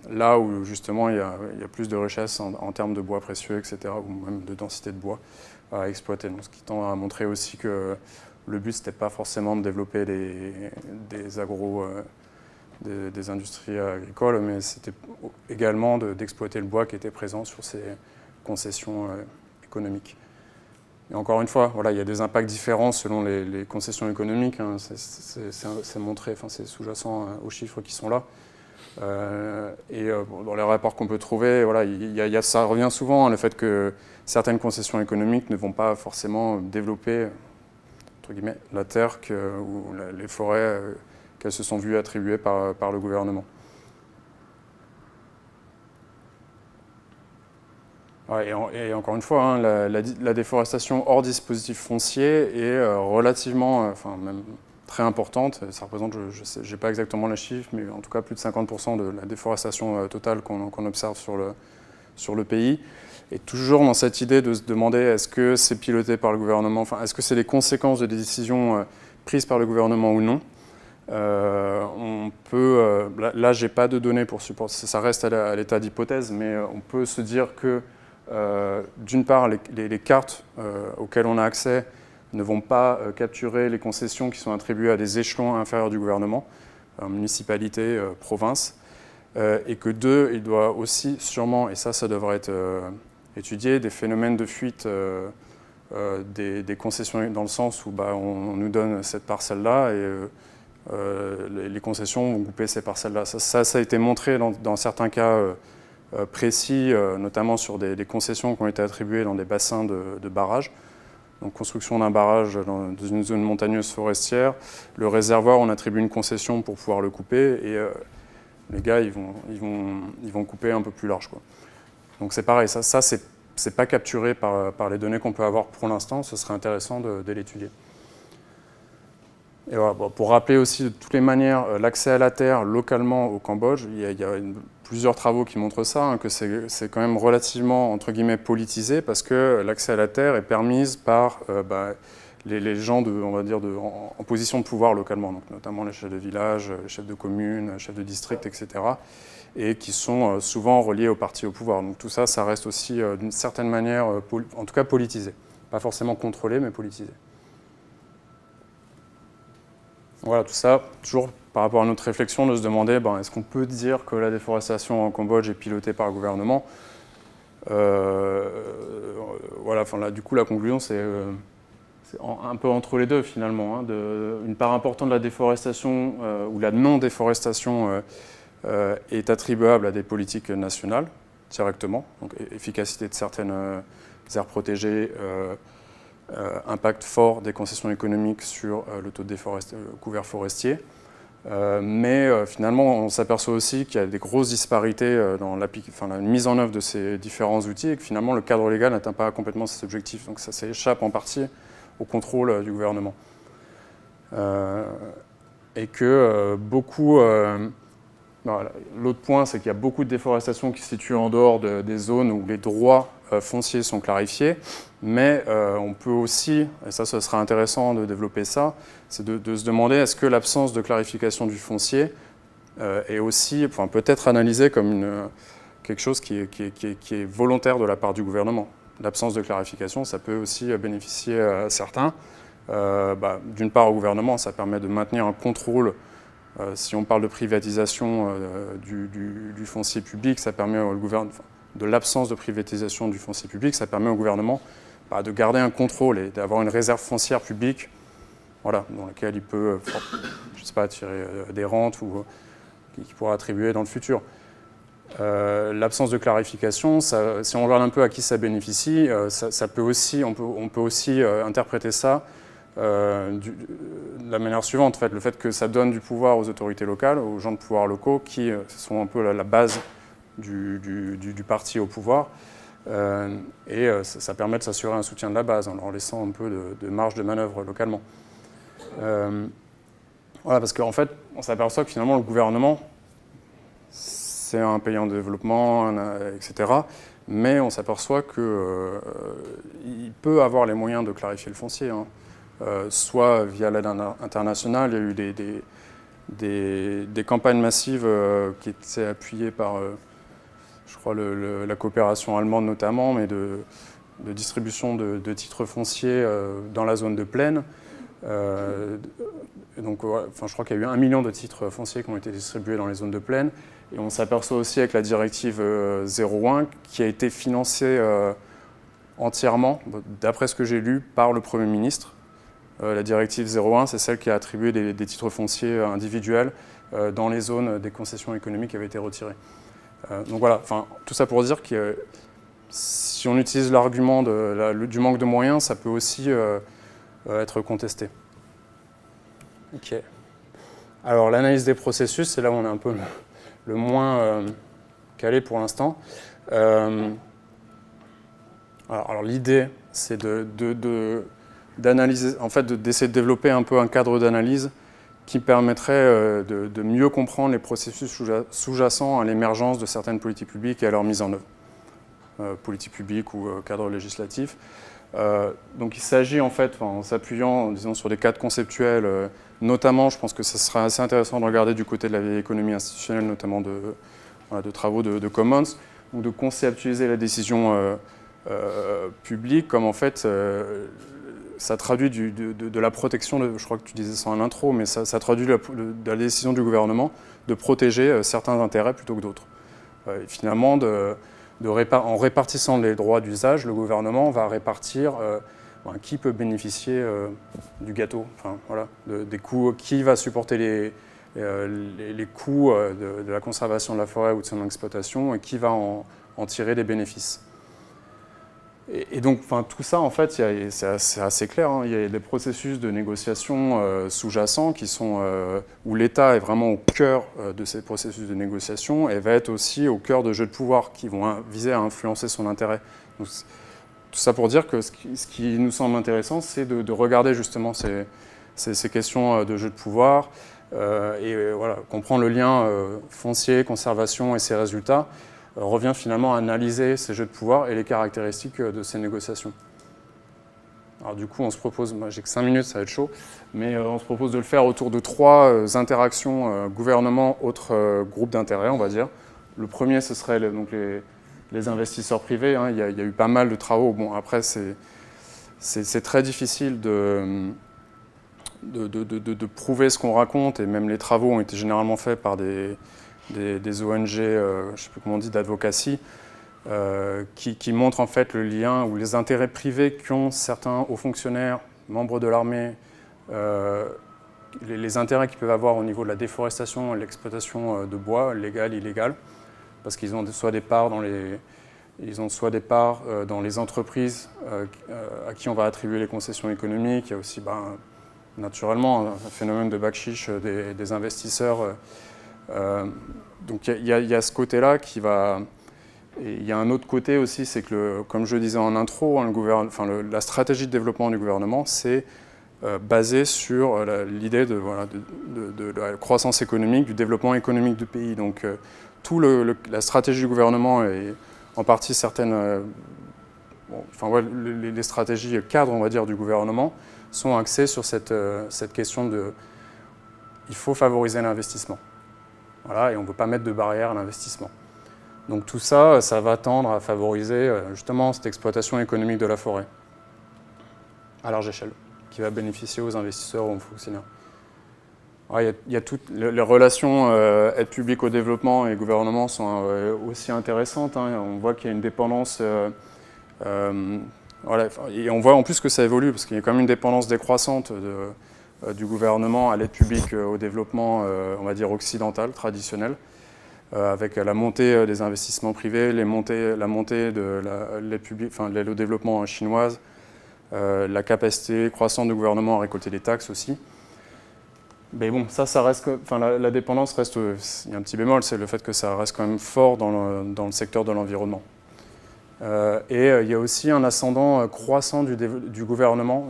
Là où justement il y a plus de richesse en termes de bois précieux, etc., ou même de densité de bois à exploiter. Donc, ce qui tend à montrer aussi que le but, ce n'était pas forcément de développer des industries agricoles, mais c'était également d'exploiter le bois qui était présent sur ces concessions économiques. Et encore une fois, voilà, il y a des impacts différents selon les concessions économiques, hein, c'est montré, enfin, c'est sous-jacent aux chiffres qui sont là. Dans les rapports qu'on peut trouver, voilà, ça revient souvent, hein, le fait que certaines concessions économiques ne vont pas forcément développer entre guillemets, la terre ou les forêts qu'elles se sont vues attribuer par le gouvernement. Ouais, et encore une fois, hein, la déforestation hors dispositif foncier est relativement, enfin même très importante. Ça représente, je n'ai pas exactement les chiffres, mais en tout cas plus de 50% de la déforestation totale qu'on observe sur le pays. Et toujours dans cette idée de se demander est-ce que c'est piloté par le gouvernement, enfin est-ce que c'est les conséquences de des décisions prises par le gouvernement ou non. On peut, là j'ai pas de données pour supporter, ça reste à l'état d'hypothèse, mais on peut se dire que d'une part, les cartes auxquelles on a accès ne vont pas capturer les concessions qui sont attribuées à des échelons inférieurs du gouvernement. municipalité, province. Et que deux, il doit aussi sûrement, et ça devrait être étudié, des phénomènes de fuite des concessions, dans le sens où on nous donne cette parcelle-là et les concessions vont couper ces parcelles-là. Ça a été montré dans certains cas précis, notamment sur des concessions qui ont été attribuées dans des bassins de barrages. Donc construction d'un barrage dans une zone montagneuse forestière. Le réservoir, on attribue une concession pour pouvoir le couper et les gars, ils vont couper un peu plus large, quoi. Donc c'est pareil, ça c'est pas capturé par les données qu'on peut avoir pour l'instant, ce serait intéressant de l'étudier. Et voilà, pour rappeler aussi de toutes les manières l'accès à la terre localement au Cambodge, il y a plusieurs travaux qui montrent ça, hein, que c'est quand même relativement entre guillemets politisé parce que l'accès à la terre est permise par les gens on va dire en position de pouvoir localement, donc notamment les chefs de village, les chefs de commune, les chefs de district, etc. et qui sont souvent reliés au parti au pouvoir. Donc tout ça, ça reste aussi d'une certaine manière, en tout cas politisé. Pas forcément contrôlé, mais politisé. Voilà, tout ça, toujours par rapport à notre réflexion, de se demander, est-ce qu'on peut dire que la déforestation en Cambodge est pilotée par le gouvernement ? Voilà, là, du coup, la conclusion, c'est un peu entre les deux, finalement. Hein, une part importante de la déforestation ou la non-déforestation est attribuable à des politiques nationales, directement. Donc, efficacité de certaines aires protégées, impact fort des concessions économiques sur le taux de couvert forestier. Mais finalement, on s'aperçoit aussi qu'il y a des grosses disparités dans la mise en œuvre de ces différents outils et que finalement, le cadre légal n'atteint pas complètement ces objectifs. Donc ça s'échappe en partie au contrôle du gouvernement. Et que beaucoup... L'autre point, c'est qu'il y a beaucoup de déforestation qui se situe en dehors des zones où les droits fonciers sont clarifiés, mais on peut aussi, et ça ce sera intéressant de développer ça, c'est de se demander est-ce que l'absence de clarification du foncier est aussi, peut-être analysée comme quelque chose qui est volontaire de la part du gouvernement. L'absence de clarification, ça peut aussi bénéficier à certains. D'une part au gouvernement, ça permet de maintenir un contrôle. Si on parle de privatisation du foncier public, ça permet au gouvernement, de l'absence de privatisation du foncier public, ça permet au gouvernement de garder un contrôle et d'avoir une réserve foncière publique, voilà, dans laquelle il peut, je sais pas, tirer des rentes ou qu'il pourra attribuer dans le futur. L'absence de clarification, si on regarde un peu à qui ça bénéficie, ça peut aussi, on peut aussi interpréter ça de la manière suivante, en fait, le fait que ça donne du pouvoir aux autorités locales, aux gens de pouvoir locaux, qui sont un peu la base du parti au pouvoir, et ça permet de s'assurer un soutien de la base en leur laissant un peu de marge de manœuvre localement. Voilà, parce qu'en fait, on s'aperçoit que finalement le gouvernement, c'est un pays en développement, etc., mais on s'aperçoit qu'il peut avoir les moyens de clarifier le foncier, hein. Soit via l'aide internationale, il y a eu des campagnes massives qui étaient appuyées par, je crois, la coopération allemande notamment, mais de distribution de titres fonciers dans la zone de plaine. Donc, je crois qu'il y a eu 1 million de titres fonciers qui ont été distribués dans les zones de plaine. Et on s'aperçoit aussi avec la directive 01 qui a été financée entièrement, d'après ce que j'ai lu, par le Premier ministre. La directive 01, c'est celle qui a attribué des titres fonciers individuels dans les zones des concessions économiques qui avaient été retirées. Donc voilà, tout ça pour dire que si on utilise l'argument du manque de moyens, ça peut aussi être contesté. Ok. Alors l'analyse des processus, c'est là où on est un peu le moins calé pour l'instant. Alors l'idée, c'est d'analyser, en fait, d'essayer de développer un peu un cadre d'analyse qui permettrait de mieux comprendre les processus sous-jacents à l'émergence de certaines politiques publiques et à leur mise en œuvre, politiques publiques ou cadre législatif. Donc il s'agit en fait, en s'appuyant disons, sur des cadres conceptuels, notamment, je pense que ce sera assez intéressant de regarder du côté de la vieille économie institutionnelle, notamment de travaux de Commons, ou de conceptualiser la décision publique comme en fait ça traduit de la protection, je crois que tu disais ça en intro, mais ça traduit de la décision du gouvernement de protéger certains intérêts plutôt que d'autres. Finalement, en répartissant les droits d'usage, le gouvernement va répartir qui peut bénéficier du gâteau, enfin, voilà, des coûts, qui va supporter les coûts de la conservation de la forêt ou de son exploitation et qui va en tirer des bénéfices. Et donc, enfin, tout ça, en fait, c'est assez clair. Hein. Il y a des processus de négociation sous-jacents où l'État est vraiment au cœur de ces processus de négociation et va être aussi au cœur de jeux de pouvoir qui vont viser à influencer son intérêt. Donc, tout ça pour dire que ce qui nous semble intéressant, c'est de regarder justement ces questions de jeux de pouvoir et voilà, comprendre le lien foncier, conservation et ses résultats. Revient finalement à analyser ces jeux de pouvoir et les caractéristiques de ces négociations. Alors du coup, on se propose, moi j'ai que 5 minutes, ça va être chaud, mais on se propose de le faire autour de 3 interactions gouvernement, autres groupes d'intérêt, on va dire. Le premier, ce serait donc les investisseurs privés. Hein. Il y a eu pas mal de travaux. Bon, après, c'est très difficile de prouver ce qu'on raconte, et même les travaux ont été généralement faits par des ONG, je ne sais plus comment on dit, d'advocacy, qui montrent en fait le lien ou les intérêts privés qu'ont certains hauts fonctionnaires, membres de l'armée, les intérêts qu'ils peuvent avoir au niveau de la déforestation et l'exploitation de bois, légale, illégale, parce qu'ils ont soit des parts dans les entreprises à qui on va attribuer les concessions économiques. Il y a aussi naturellement un phénomène de bakshish des investisseurs. Donc il y a ce côté-là qui va... Et il y a un autre côté aussi, c'est que, comme je le disais en intro, hein, la stratégie de développement du gouvernement, c'est basé sur l'idée de la croissance économique, du développement économique du pays. Donc la stratégie du gouvernement et en partie certaines... les stratégies cadres, on va dire, du gouvernement sont axées sur cette question de... Il faut favoriser l'investissement. Voilà, et on ne peut pas mettre de barrière à l'investissement. Donc tout ça, ça va tendre à favoriser justement cette exploitation économique de la forêt à large échelle, qui va bénéficier aux investisseurs ou aux fonctionnaires. Il y a toutes les relations aide publique au développement et gouvernement sont aussi intéressantes. Hein. On voit qu'il y a une dépendance, voilà, et on voit en plus que ça évolue, parce qu'il y a quand même une dépendance décroissante du gouvernement à l'aide publique au développement, on va dire occidental, traditionnel, avec la montée des investissements privés, la montée de l'aide publique, enfin l'aide au développement chinoise, la capacité croissante du gouvernement à récolter des taxes aussi. Mais bon, ça reste, enfin la dépendance reste, il y a un petit bémol, c'est le fait que ça reste quand même fort dans le secteur de l'environnement. Et il y a aussi un ascendant croissant du gouvernement,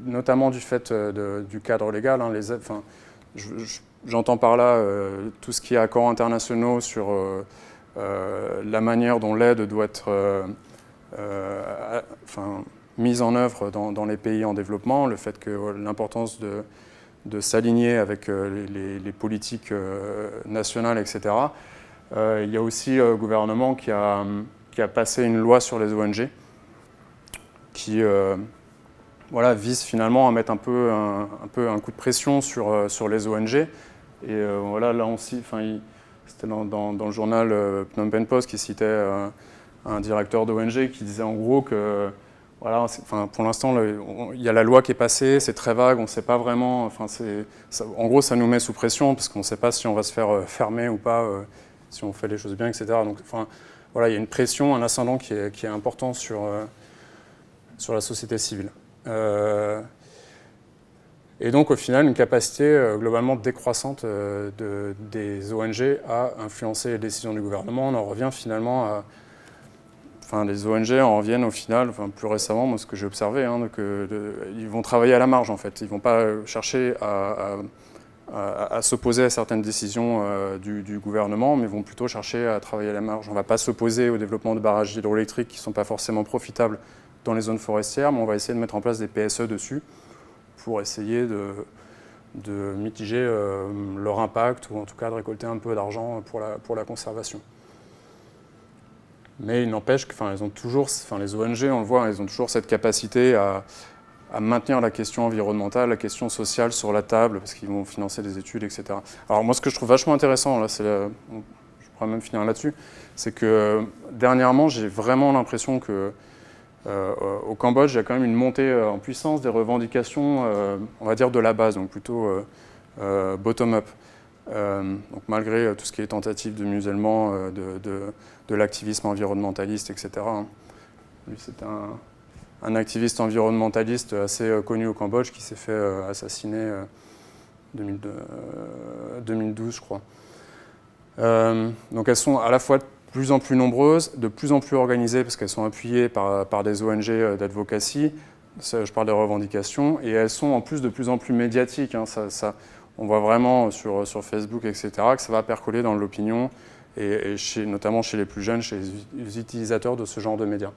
notamment du fait du cadre légal. Hein, j'entends par là tout ce qui est accords internationaux sur la manière dont l'aide doit être mise en œuvre dans les pays en développement, le fait que l'importance de s'aligner avec les politiques nationales, etc. Il y a aussi le gouvernement qui a passé une loi sur les ONG qui vise finalement à mettre un peu un coup de pression sur les ONG. Et voilà, là aussi, c'était dans le journal Phnom Penh Post qui citait un directeur d'ONG qui disait en gros que voilà, pour l'instant, il y a la loi qui est passée, c'est très vague, on ne sait pas vraiment. En gros, ça nous met sous pression parce qu'on ne sait pas si on va se faire fermer ou pas, si on fait les choses bien, etc. Donc, voilà, il y a une pression, un ascendant qui est important sur la société civile. Et donc, au final, une capacité globalement décroissante des ONG à influencer les décisions du gouvernement. On en revient finalement à... les ONG en reviennent au final, plus récemment, moi, ce que j'ai observé, hein, ils vont travailler à la marge, en fait. Ils ne vont pas chercher à s'opposer à certaines décisions du gouvernement, mais vont plutôt chercher à travailler à la marge. On ne va pas s'opposer au développement de barrages hydroélectriques qui ne sont pas forcément profitables dans les zones forestières, mais on va essayer de mettre en place des PSE dessus pour essayer de mitiger leur impact, ou en tout cas de récolter un peu d'argent pour la conservation. Mais il n'empêche que, les ONG, on le voit, elles ont toujours cette capacité à maintenir la question environnementale, la question sociale sur la table, parce qu'ils vont financer des études, etc. Alors moi, ce que je trouve vachement intéressant, là, je pourrais même finir là-dessus, c'est que dernièrement, j'ai vraiment l'impression que au Cambodge, il y a quand même une montée en puissance des revendications, on va dire de la base, donc plutôt bottom-up. Donc malgré tout ce qui est tentative de musellement, de l'activisme environnementaliste, etc. Hein. Lui, c'est un activiste environnementaliste assez connu au Cambodge qui s'est fait assassiner en 2012, je crois. Donc elles sont à la fois de plus en plus nombreuses, de plus en plus organisées parce qu'elles sont appuyées par des ONG d'advocacy, je parle des revendications, et elles sont en plus de plus en plus médiatiques. Hein, on voit vraiment sur Facebook, etc., que ça va percoler dans l'opinion, et notamment chez les plus jeunes, chez les utilisateurs de ce genre de médias.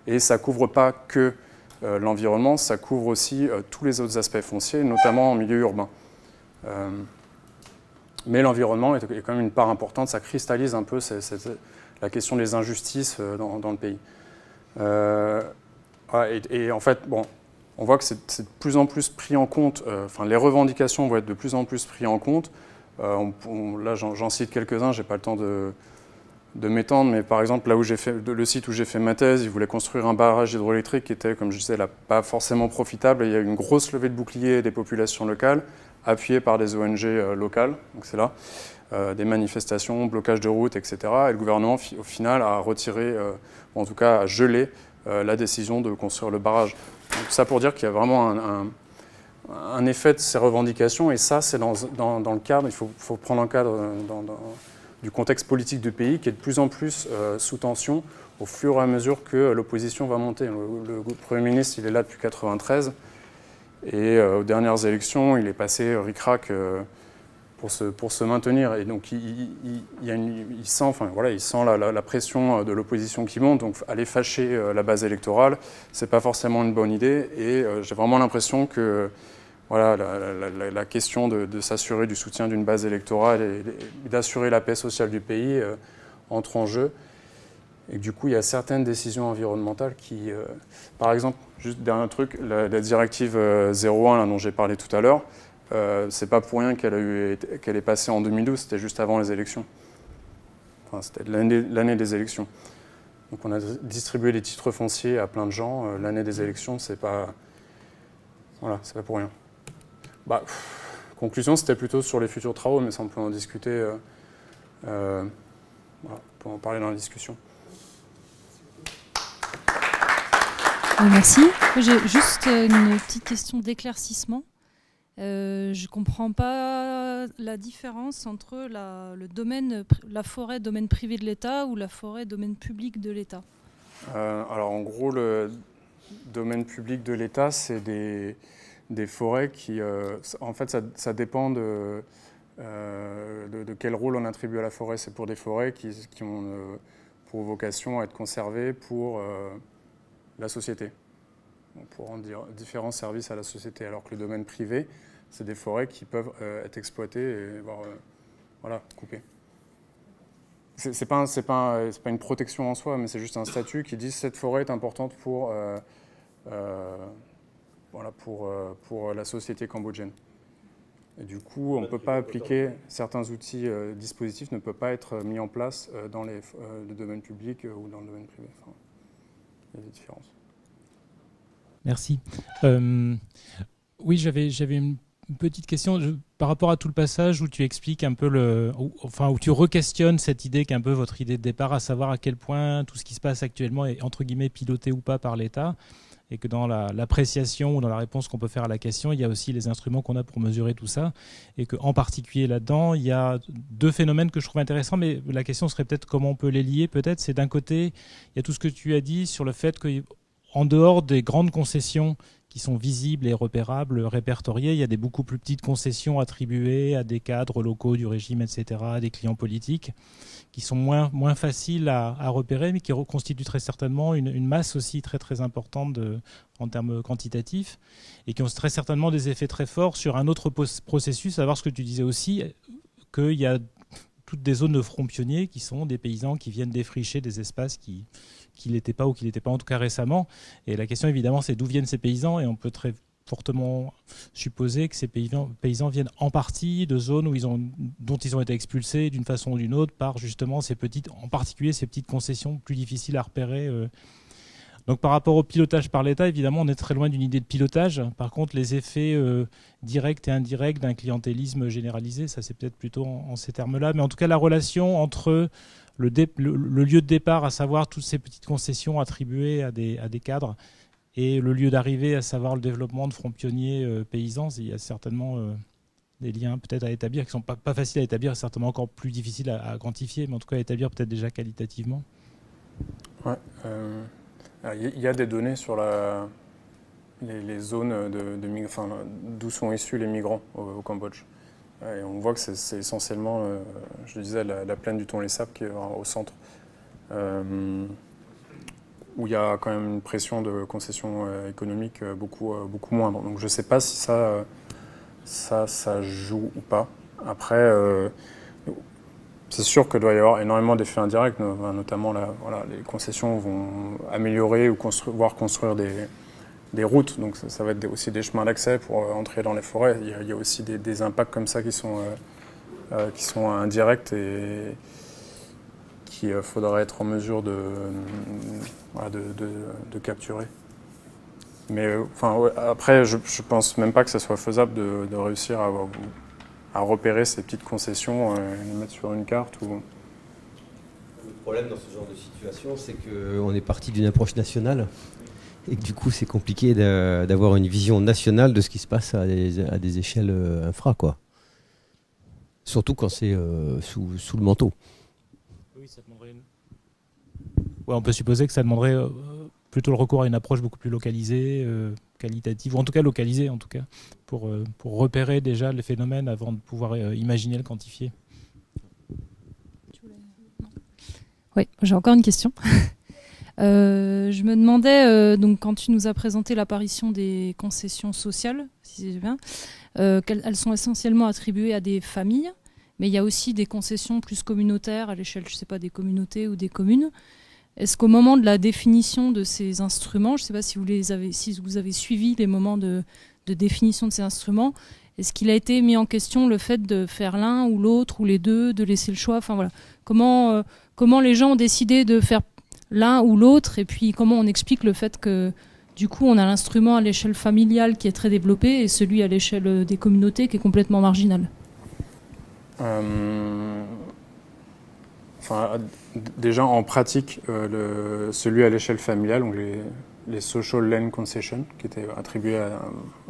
Et ça ne couvre pas que l'environnement, ça couvre aussi tous les autres aspects fonciers, notamment en milieu urbain. Mais l'environnement est quand même une part importante, ça cristallise un peu la question des injustices dans le pays. Et en fait, bon, on voit que c'est de plus en plus pris en compte, enfin les revendications vont être de plus en plus prises en compte. Là, j'en cite quelques-uns, je n'ai pas le temps de m'étendre, mais par exemple, là où le site où j'ai fait ma thèse, ils voulaient construire un barrage hydroélectrique qui était, comme je disais, là, pas forcément profitable. Et il y a eu une grosse levée de boucliers des populations locales, appuyée par des ONG locales, donc c'est là, des manifestations, blocage de routes, etc. Et le gouvernement, au final, a retiré, ou en tout cas a gelé la décision de construire le barrage. Donc, ça pour dire qu'il y a vraiment un effet de ces revendications, et ça, c'est dans le cadre, il faut prendre en cadre du contexte politique du pays qui est de plus en plus sous tension au fur et à mesure que l'opposition va monter. Le Premier ministre, il est là depuis 1993, et aux dernières élections, il est passé ric-rac pour se maintenir. Et donc, il sent la pression de l'opposition qui monte, donc aller fâcher la base électorale, c'est pas forcément une bonne idée, et j'ai vraiment l'impression que voilà, la question de s'assurer du soutien d'une base électorale et d'assurer la paix sociale du pays entre en jeu. Et du coup, il y a certaines décisions environnementales qui... par exemple, juste dernier truc, la directive 01 là, dont j'ai parlé tout à l'heure, c'est pas pour rien qu'elle est passée en 2012, c'était juste avant les élections. Enfin, c'était l'année des élections. Donc on a distribué des titres fonciers à plein de gens. L'année des élections, c'est pas... Voilà, c'est pas pour rien. Bah, conclusion, c'était plutôt sur les futurs travaux, mais ça on peut en discuter, voilà, on peut en parler dans la discussion. Merci. J'ai juste une petite question d'éclaircissement. Je ne comprends pas la différence entre la forêt domaine privé de l'État ou la forêt domaine public de l'État. Alors en gros, le domaine public de l'État, c'est des forêts qui, en fait, ça dépend de quel rôle on attribue à la forêt. C'est pour des forêts qui ont pour vocation à être conservées pour la société, pour rendre différents services à la société. Alors que le domaine privé, c'est des forêts qui peuvent être exploitées et voire voilà, coupées. C'est pas une protection en soi, mais c'est juste un statut qui dit que cette forêt est importante pour la société cambodgienne. Et du coup, on ne peut pas appliquer certains outils, dispositifs ne peuvent pas être mis en place dans le domaine public ou dans le domaine privé. Enfin, il y a des différences. Merci. Oui, j'avais une petite question par rapport à tout le passage où tu expliques un peu où tu re-questionnes cette idée qui est un peu votre idée de départ, à savoir à quel point tout ce qui se passe actuellement est entre guillemets piloté ou pas par l'État. Et que dans l'appréciation ou dans la réponse qu'on peut faire à la question, il y a aussi les instruments qu'on a pour mesurer tout ça. Et qu'en particulier là-dedans, il y a deux phénomènes que je trouve intéressants, mais la question serait peut-être comment on peut les lier. Peut-être, c'est d'un côté, il y a tout ce que tu as dit sur le fait qu'en dehors des grandes concessions qui sont visibles et repérables, répertoriées, il y a des beaucoup plus petites concessions attribuées à des cadres locaux du régime, etc., à des clients politiques, qui sont moins faciles à repérer, mais qui constituent très certainement une masse aussi très très importante en termes quantitatifs, et qui ont très certainement des effets très forts sur un autre processus, à savoir ce que tu disais aussi, qu'il y a toutes des zones de front pionniers qui sont des paysans qui viennent défricher des espaces qui qu'il n'était pas, ou qu'il n'était pas en tout cas récemment. Et la question évidemment c'est d'où viennent ces paysans, et on peut très fortement supposer que ces paysans viennent en partie de zones dont ils ont été expulsés d'une façon ou d'une autre par justement en particulier ces petites concessions plus difficiles à repérer. Donc par rapport au pilotage par l'État, évidemment, on est très loin d'une idée de pilotage. Par contre, les effets directs et indirects d'un clientélisme généralisé, ça c'est peut-être plutôt en ces termes-là. Mais en tout cas, la relation entre le lieu de départ, à savoir toutes ces petites concessions attribuées à des cadres, et le lieu d'arrivée, à savoir le développement de fronts pionniers paysans, il y a certainement des liens peut-être à établir, qui ne sont pas faciles à établir, certainement encore plus difficiles à quantifier, mais en tout cas à établir peut-être déjà qualitativement. Ouais, il y a des données sur les zones d'où sont issus les migrants au Cambodge. Et on voit que c'est essentiellement, je disais, la plaine du Tonlé Sap qui est au centre. Où il y a quand même une pression de concession économique beaucoup moindre. Donc je ne sais pas si ça joue ou pas. Après, c'est sûr qu'il doit y avoir énormément d'effets indirects, notamment les concessions vont améliorer ou voire construire des routes. Donc ça va être aussi des chemins d'accès pour entrer dans les forêts. Il y a aussi des impacts comme ça qui sont indirects et qu'il faudrait être en mesure de capturer. Mais après, je pense même pas que ça soit faisable de réussir à repérer ces petites concessions et les mettre sur une carte. Le problème dans ce genre de situation, c'est qu'on est parti d'une approche nationale et que du coup, c'est compliqué d'avoir une vision nationale de ce qui se passe à des échelles infra, quoi. Surtout quand c'est sous le manteau. Ça demanderait on peut supposer que ça demanderait plutôt le recours à une approche beaucoup plus localisée, qualitative, ou en tout cas localisée, pour repérer déjà le phénomène avant de pouvoir imaginer le quantifier. Oui, j'ai encore une question. Je me demandais, donc, quand tu nous as présenté l'apparition des concessions sociales, si c'est bien, elles sont essentiellement attribuées à des familles. Mais il y a aussi des concessions plus communautaires à l'échelle, je ne sais pas, des communautés ou des communes. Est-ce qu'au moment de la définition de ces instruments, je ne sais pas si vous avez suivi les moments de définition de ces instruments, est-ce qu'il a été mis en question le fait de faire l'un ou l'autre ou les deux, de laisser le choix, enfin voilà. Comment les gens ont décidé de faire l'un ou l'autre, et puis comment on explique le fait que du coup on a l'instrument à l'échelle familiale qui est très développé et celui à l'échelle des communautés qui est complètement marginal? Déjà en pratique, celui à l'échelle familiale, donc les Social Land Concessions, qui étaient attribués à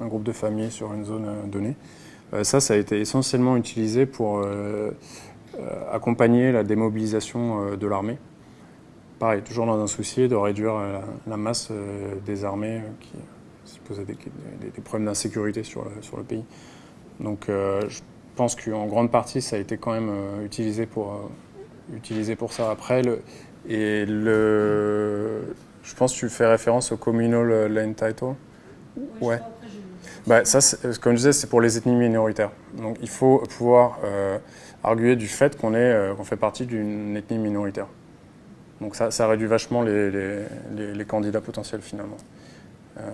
un groupe de familles sur une zone donnée, ça a été essentiellement utilisé pour accompagner la démobilisation de l'armée. Pareil, toujours dans un souci de réduire la masse des armées qui posaient des problèmes d'insécurité sur le pays. Donc je pense qu'en grande partie, ça a été quand même utilisé pour ça. Après, je pense que tu fais référence au Communal Land Title. Ouais. Ça, comme je disais, c'est pour les ethnies minoritaires. Donc il faut pouvoir arguer du fait qu'on fait partie d'une ethnie minoritaire. Donc ça réduit vachement les candidats potentiels finalement.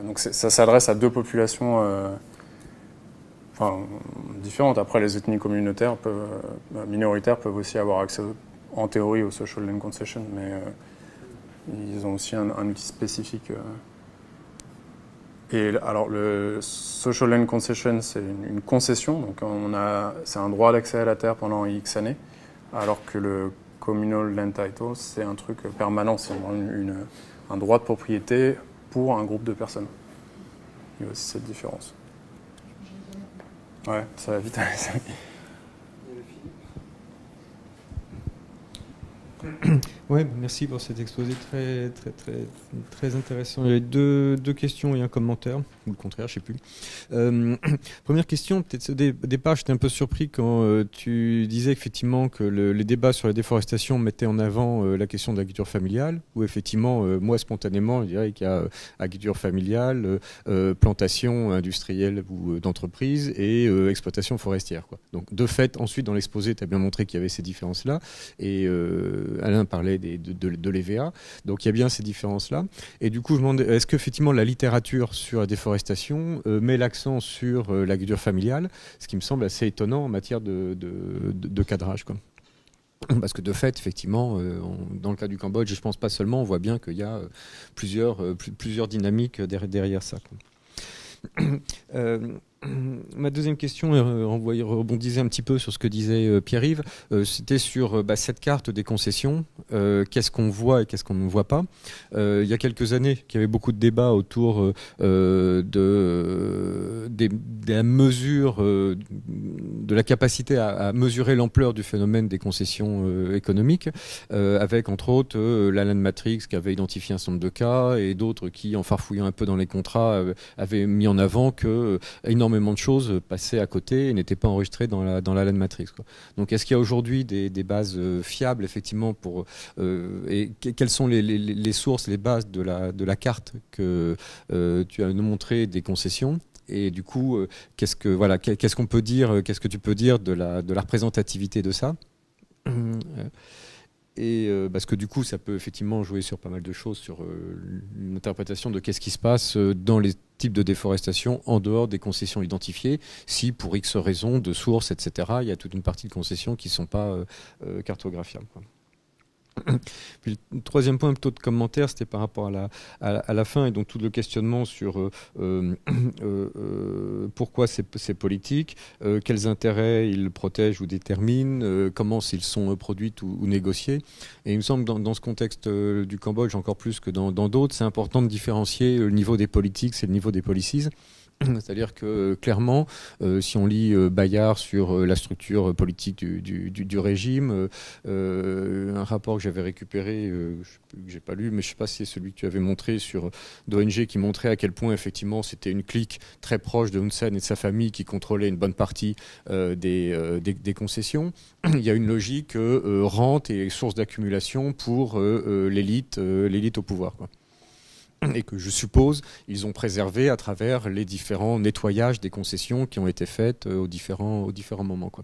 Donc ça s'adresse à deux populations différentes. Après, les ethnies communautaires minoritaires peuvent aussi avoir accès, en théorie, au Social Land Concession, mais ils ont aussi un outil spécifique. Et alors, le Social Land Concession, c'est une concession, donc c'est un droit d'accès à la terre pendant X années, alors que le Communal Land Title, c'est un truc permanent, c'est un droit de propriété pour un groupe de personnes. Il y a aussi cette différence. Ouais, ça va vite. Ouais, merci pour cet exposé très, très, très, très intéressant. Il y a deux questions et un commentaire, ou le contraire, je ne sais plus. Première question, peut-être au départ, j'étais un peu surpris quand tu disais effectivement que les débats sur la déforestation mettaient en avant la question de l'agriculture familiale, où effectivement, moi spontanément, je dirais qu'il y a agriculture familiale, plantation industrielle ou d'entreprise et exploitation forestière, quoi. Donc de fait, ensuite dans l'exposé, tu as bien montré qu'il y avait ces différences-là, et Alain parlait forêt de l'EVA. Donc il y a bien ces différences-là. Et du coup, je me demande, est-ce qu'effectivement la littérature sur la déforestation met l'accent sur l'agriculture familiale, ce qui me semble assez étonnant en matière de cadrage, quoi. Parce que de fait, effectivement, dans le cas du Cambodge, je pense pas seulement, on voit bien qu'il y a plusieurs dynamiques derrière ça, quoi. Ma deuxième question rebondissait un petit peu sur ce que disait Pierre-Yves. C'était sur cette carte des concessions. Qu'est-ce qu'on voit et qu'est-ce qu'on ne voit pas. Il y a quelques années, il y avait beaucoup de débats autour des mesures, de la capacité à mesurer l'ampleur du phénomène des concessions économiques, avec entre autres l'Alan Matrix qui avait identifié un certain nombre de cas et d'autres qui, en farfouillant un peu dans les contrats, avaient mis en avant que énormément de choses passaient à côté et n'étaient pas enregistrées dans la LAN Matrix, quoi. Donc est-ce qu'il y a aujourd'hui des bases fiables effectivement pour et quelles sont les sources, les bases de la carte que tu as nous montré des concessions? Et du coup, qu'est-ce qu'on peut dire, qu'est-ce que tu peux dire de la représentativité de ça? Et parce que du coup, ça peut effectivement jouer sur pas mal de choses, sur l'interprétation de qu'est-ce qui se passe dans les types de déforestation en dehors des concessions identifiées, si pour X raisons, de sources, etc., il y a toute une partie de concessions qui ne sont pas cartographiables, quoi. Puis le troisième point plutôt de commentaire, c'était par rapport à la fin et donc tout le questionnement sur pourquoi c'est politique, quels intérêts ils protègent ou déterminent, comment s'ils sont produits ou négociés. Et il me semble dans ce contexte du Cambodge, encore plus que dans d'autres, c'est important de différencier le niveau des politiques et le niveau des policies. C'est-à-dire que clairement, si on lit Bayard sur la structure politique du régime, un rapport que j'avais récupéré, que j'ai pas lu, mais je sais pas si c'est celui que tu avais montré sur d'ONG qui montrait à quel point effectivement c'était une clique très proche de Hun Sen et de sa famille qui contrôlait une bonne partie des concessions. Il y a une logique rente et source d'accumulation pour l'élite au pouvoir, quoi. Et que je suppose ils ont préservé à travers les différents nettoyages des concessions qui ont été faites aux différents moments, quoi.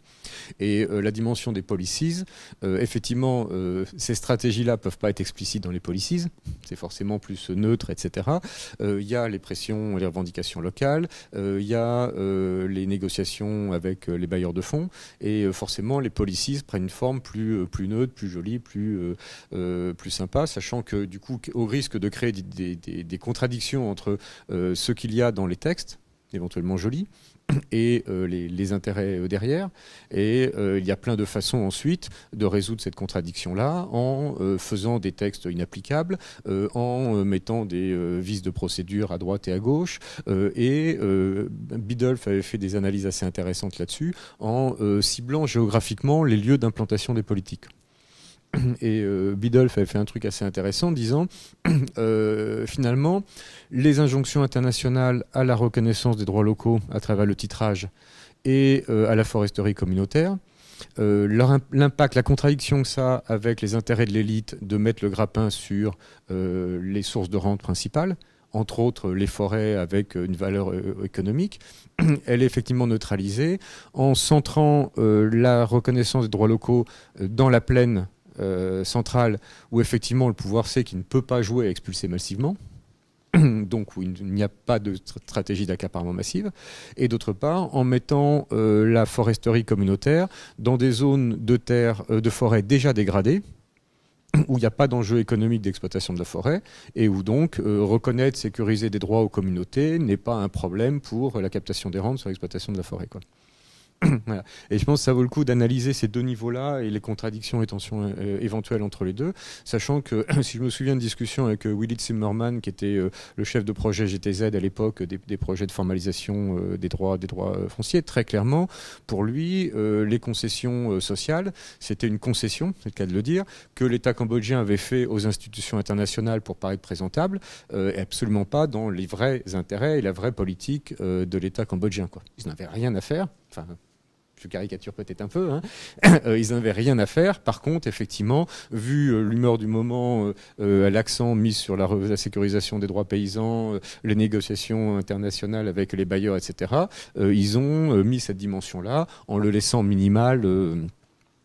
Et la dimension des policies, effectivement, ces stratégies-là peuvent pas être explicites dans les policies, c'est forcément plus neutre, etc. Il y a les pressions et les revendications locales, il y a les négociations avec les bailleurs de fonds, et forcément les policies prennent une forme plus neutre, plus jolie, plus sympa, sachant que du coup, au risque de créer des contradictions entre ce qu'il y a dans les textes, éventuellement jolis, et les intérêts derrière. Et il y a plein de façons ensuite de résoudre cette contradiction-là en faisant des textes inapplicables, en mettant des vices de procédure à droite et à gauche. Et Biddulph avait fait des analyses assez intéressantes là-dessus en ciblant géographiquement les lieux d'implantation des politiques. Et Biddulph avait fait un truc assez intéressant disant finalement les injonctions internationales à la reconnaissance des droits locaux à travers le titrage et à la foresterie communautaire, l'impact, la contradiction que ça a avec les intérêts de l'élite de mettre le grappin sur les sources de rente principales, entre autres les forêts avec une valeur économique, elle est effectivement neutralisée en centrant la reconnaissance des droits locaux dans la plaine centrale, où effectivement le pouvoir sait qu'il ne peut pas jouer à expulser massivement, donc où il n'y a pas de stratégie d'accaparement massive, et d'autre part en mettant la foresterie communautaire dans des zones de terre, de forêt déjà dégradées, où il n'y a pas d'enjeu économique d'exploitation de la forêt, et où donc reconnaître, sécuriser des droits aux communautés n'est pas un problème pour la captation des rentes sur l'exploitation de la forêt, quoi. Voilà. Et je pense que ça vaut le coup d'analyser ces deux niveaux-là et les contradictions et tensions éventuelles entre les deux, sachant que si je me souviens de discussion avec Willy Zimmerman, qui était le chef de projet GTZ à l'époque des projets de formalisation des droits fonciers, très clairement, pour lui, les concessions sociales, c'était une concession, c'est le cas de le dire, que l'État cambodgien avait fait aux institutions internationales pour paraître présentable, et absolument pas dans les vrais intérêts et la vraie politique de l'État cambodgien, quoi. Ils n'avaient rien à faire. Enfin, je caricature peut-être un peu, hein. Ils n'avaient rien à faire. Par contre, effectivement, vu l'humeur du moment, l'accent mis sur la sécurisation des droits paysans, les négociations internationales avec les bailleurs, etc., ils ont mis cette dimension-là en le laissant minimal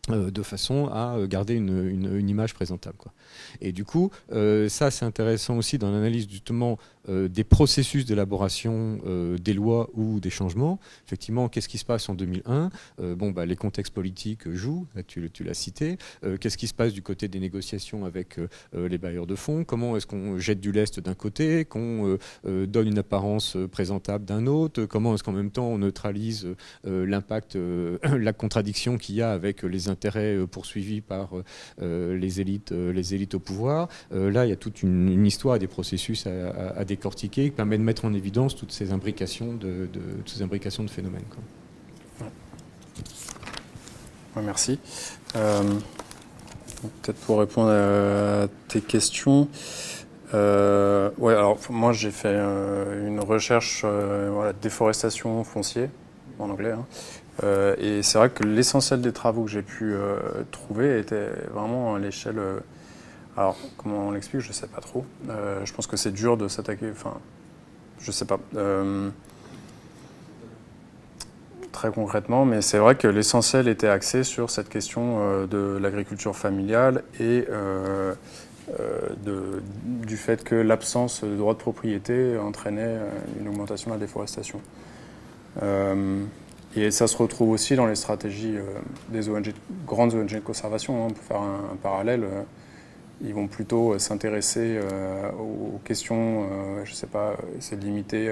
de façon à garder une image présentable, quoi. Et du coup, ça c'est intéressant aussi dans l'analyse justement des processus d'élaboration des lois ou des changements. Effectivement, qu'est-ce qui se passe en 2001 ? Les contextes politiques jouent, là, tu l'as cité. Qu'est-ce qui se passe du côté des négociations avec les bailleurs de fonds ? Comment est-ce qu'on jette du lest d'un côté, qu'on donne une apparence présentable d'un autre ? Comment est-ce qu'en même temps on neutralise l'impact, la contradiction qu'il y a avec les intérêts poursuivis par les élites au pouvoir. Là, il y a toute une histoire et des processus à décortiquer qui permet de mettre en évidence toutes ces imbrications de phénomènes, quoi. Ouais, merci. Peut-être pour répondre à tes questions. Alors moi j'ai fait une recherche déforestation foncier en anglais. Et c'est vrai que l'essentiel des travaux que j'ai pu trouver était vraiment à l'échelle. Alors, comment on l'explique, je ne sais pas trop. Je pense que c'est dur de s'attaquer. Enfin, je ne sais pas. Très concrètement, mais c'est vrai que l'essentiel était axé sur cette question de l'agriculture familiale et du fait que l'absence de droit de propriété entraînait une augmentation de la déforestation. Et ça se retrouve aussi dans les stratégies des ONG, grandes ONG de conservation. On peut faire un parallèle. Ils vont plutôt s'intéresser aux questions, je ne sais pas, c'est de limiter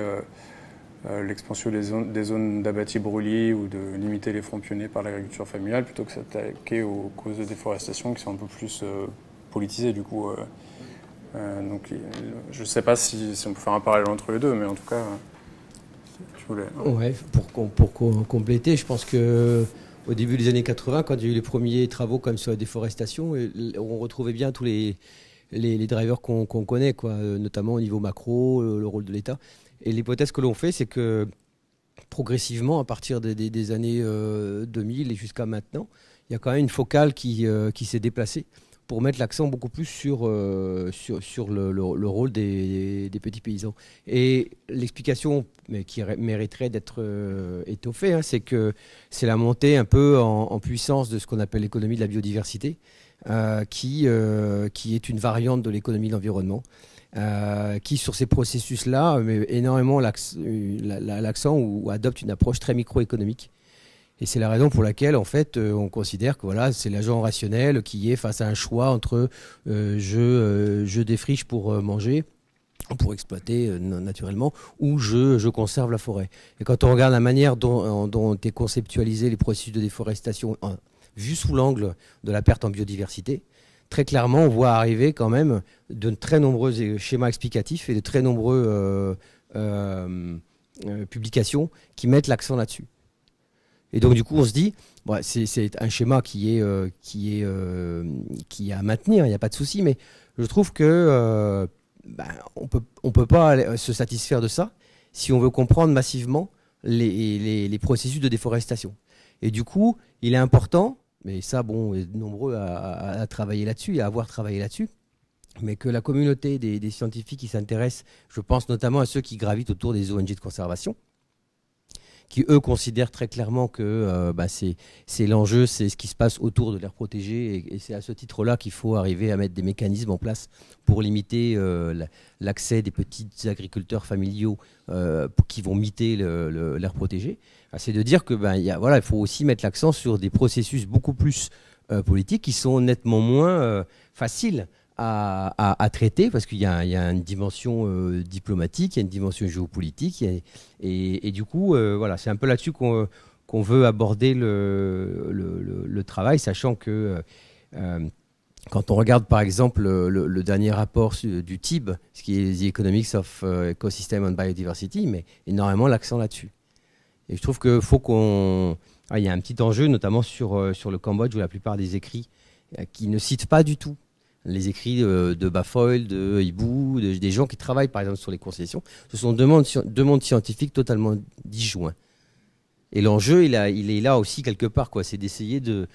l'expansion des zones d'abattis brûlis ou de limiter les fronts pionnés par l'agriculture familiale, plutôt que s'attaquer aux causes de déforestation qui sont un peu plus politisées du coup. Donc je ne sais pas si on peut faire un parallèle entre les deux, mais en tout cas... Ouais, pour compléter, je pense que au début des années 80, quand il y a eu les premiers travaux comme sur la déforestation, on retrouvait bien tous les drivers qu'on connaît, quoi, notamment au niveau macro, le rôle de l'État. Et l'hypothèse que l'on fait, c'est que progressivement, à partir des années 2000 et jusqu'à maintenant, il y a quand même une focale qui s'est déplacée pour mettre l'accent beaucoup plus sur le rôle des petits paysans. Et l'explication, mais qui mériterait d'être étoffée, c'est que c'est la montée un peu en puissance de ce qu'on appelle l'économie de la biodiversité, qui est une variante de l'économie de l'environnement, qui, sur ces processus-là, met énormément l'accent ou adopte une approche très microéconomique. Et c'est la raison pour laquelle, en fait, on considère que voilà, c'est l'agent rationnel qui est face à un choix entre je défriche pour manger, pour exploiter naturellement, ou je conserve la forêt. Et quand on regarde la manière dont est conceptualisé les processus de déforestation, vu sous l'angle de la perte en biodiversité, très clairement, on voit arriver quand même de très nombreux schémas explicatifs et de très nombreux publications qui mettent l'accent là-dessus. Et donc du coup, on se dit, c'est un schéma qui est à maintenir, il n'y a pas de souci, mais je trouve que on peut pas se satisfaire de ça si on veut comprendre massivement les processus de déforestation. Et du coup, il est important, mais ça, on est nombreux à travailler là-dessus et à avoir travaillé là-dessus, mais que la communauté des scientifiques qui s'intéressent, je pense notamment à ceux qui gravitent autour des ONG de conservation, qui, eux, considèrent très clairement que c'est l'enjeu, c'est ce qui se passe autour de l'aire protégée, et c'est à ce titre-là qu'il faut arriver à mettre des mécanismes en place pour limiter l'accès des petits agriculteurs familiaux qui vont miter l'aire protégée. C'est de dire que il faut aussi mettre l'accent sur des processus beaucoup plus politiques qui sont nettement moins faciles à traiter, parce qu'il y a une dimension diplomatique, il y a une dimension géopolitique, et du coup, c'est un peu là-dessus qu'on veut aborder le travail, sachant que quand on regarde par exemple le dernier rapport du TIB, ce qui est The Economics of Ecosystem and Biodiversity, il met énormément l'accent là-dessus. Et je trouve qu'il faut il y a un petit enjeu, notamment sur le Cambodge, où la plupart des écrits qui ne citent pas du tout les écrits de Bafoil, de Hibou, des gens qui travaillent par exemple sur les concessions. Ce sont deux mondes scientifiques totalement disjoints. Et l'enjeu, il est là aussi quelque part, quoi. C'est d'essayer de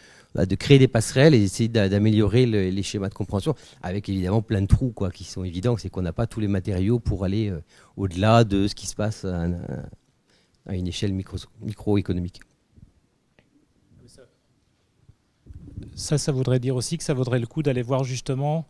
créer des passerelles et d'essayer d'améliorer les schémas de compréhension, avec évidemment plein de trous, quoi, qui sont évidents. C'est qu'on n'a pas tous les matériaux pour aller au-delà de ce qui se passe à une échelle microéconomique. ça voudrait dire aussi que ça vaudrait le coup d'aller voir justement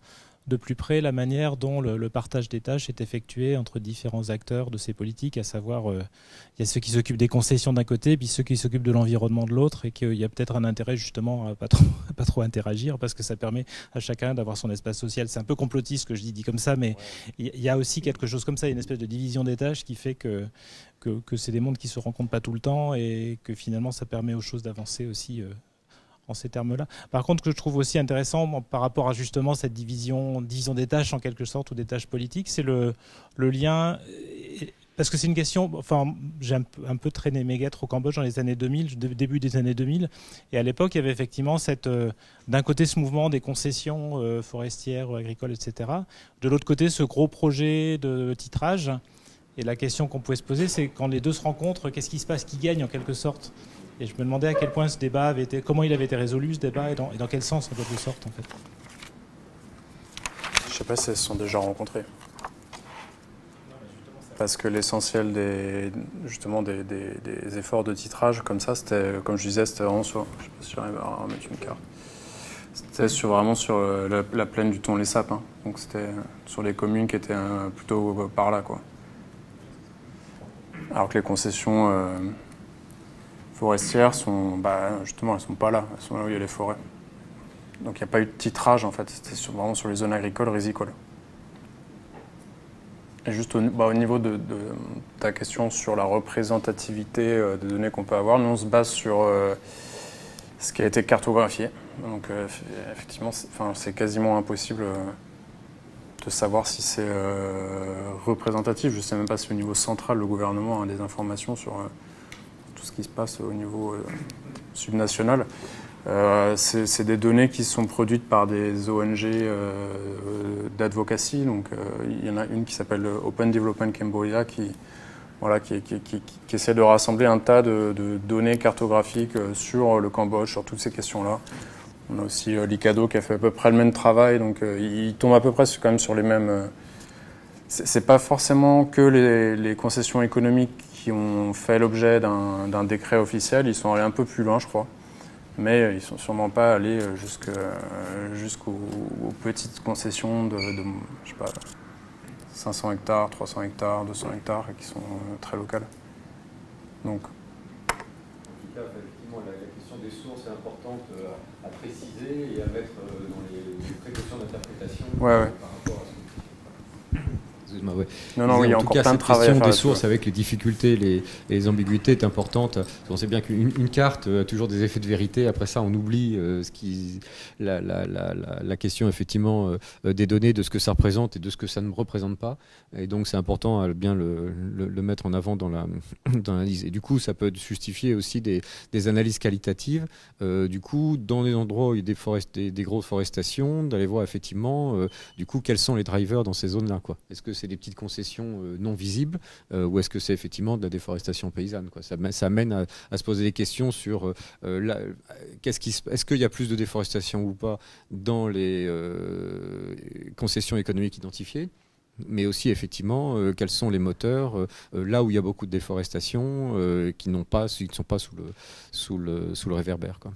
de plus près la manière dont le partage des tâches est effectué entre différents acteurs de ces politiques, à savoir, il y a ceux qui s'occupent des concessions d'un côté, puis ceux qui s'occupent de l'environnement de l'autre, et qu'il y a peut-être un intérêt justement à pas trop interagir, parce que ça permet à chacun d'avoir son espace social. C'est un peu complotiste ce que je dis comme ça, mais il y a aussi quelque chose comme ça, une espèce de division des tâches qui fait que c'est des mondes qui ne se rencontrent pas tout le temps, et que finalement ça permet aux choses d'avancer aussi en ces termes-là. Par contre, ce que je trouve aussi intéressant par rapport à justement cette division des tâches en quelque sorte, ou des tâches politiques, c'est le lien, parce que c'est une question, enfin j'ai un peu traîné mes guêtres au Cambodge dans les années 2000, début des années 2000, et à l'époque il y avait effectivement d'un côté ce mouvement des concessions forestières, agricoles, etc. De l'autre côté ce gros projet de titrage, et la question qu'on pouvait se poser, c'est quand les deux se rencontrent, qu'est-ce qui se passe, qui gagne en quelque sorte? Et je me demandais à quel point ce débat avait été, comment il avait été résolu ce débat, et dans quel sens en quelque sorte en fait. Je sais pas si elles se sont déjà rencontrées. Parce que l'essentiel des efforts de titrage comme ça, c'était, comme je disais, c'était vraiment sur, je sais pas si j'arrive à remettre une carte. C'était vraiment sur la plaine du Thon-les-Sapes, hein. Donc c'était sur les communes qui étaient plutôt par là, quoi. Alors que les concessions forestières sont, justement, elles sont pas là, elles sont là où il y a les forêts. Donc il n'y a pas eu de titrage en fait, c'était vraiment sur les zones agricoles, rizicoles. Et juste au niveau de ta question sur la représentativité des données qu'on peut avoir, nous on se base sur ce qui a été cartographié. Donc effectivement, c'est quasiment impossible de savoir si c'est représentatif. Je ne sais même pas si au niveau central, le gouvernement a des informations sur tout ce qui se passe au niveau subnational. C'est des données qui sont produites par des ONG d'advocacy. Donc, il y en a une qui s'appelle Open Development Cambodia qui essaie de rassembler un tas de données cartographiques sur le Cambodge, sur toutes ces questions-là. On a aussi l'ICADO qui a fait à peu près le même travail. Donc, il tombe à peu près quand même sur les mêmes... C'est pas forcément que les concessions économiques qui ont fait l'objet d'un décret officiel. Ils sont allés un peu plus loin, je crois. Mais ils ne sont sûrement pas allés jusqu'aux petites concessions de, je sais pas, 500 hectares, 300 hectares, 200 hectares, qui sont très locales. Donc, en tout cas, effectivement, la question des sources est importante à préciser et à mettre dans les précautions d'interprétation par rapport à ce que... Excuse-moi, ouais. Non, il y a encore plein de travail à faire. La question des sources avec les difficultés, les ambiguïtés est importante. On sait bien qu'une carte a toujours des effets de vérité. Après ça, on oublie la question effectivement des données, de ce que ça représente et de ce que ça ne représente pas. Et donc, c'est important à bien le mettre en avant dans l'analyse. Et du coup, ça peut justifier aussi des analyses qualitatives. Du coup, dans les endroits où il y a des grosses forestations, d'aller voir effectivement, du coup, quels sont les drivers dans ces zones-là, quoi. Est-ce que c'est des petites concessions non visibles ou est-ce que c'est effectivement de la déforestation paysanne, quoi. Ça amène à se poser des questions sur est-ce qu'il y a plus de déforestation ou pas dans les concessions économiques identifiées, mais aussi effectivement quels sont les moteurs là où il y a beaucoup de déforestation qui ne sont pas sous le réverbère, quoi.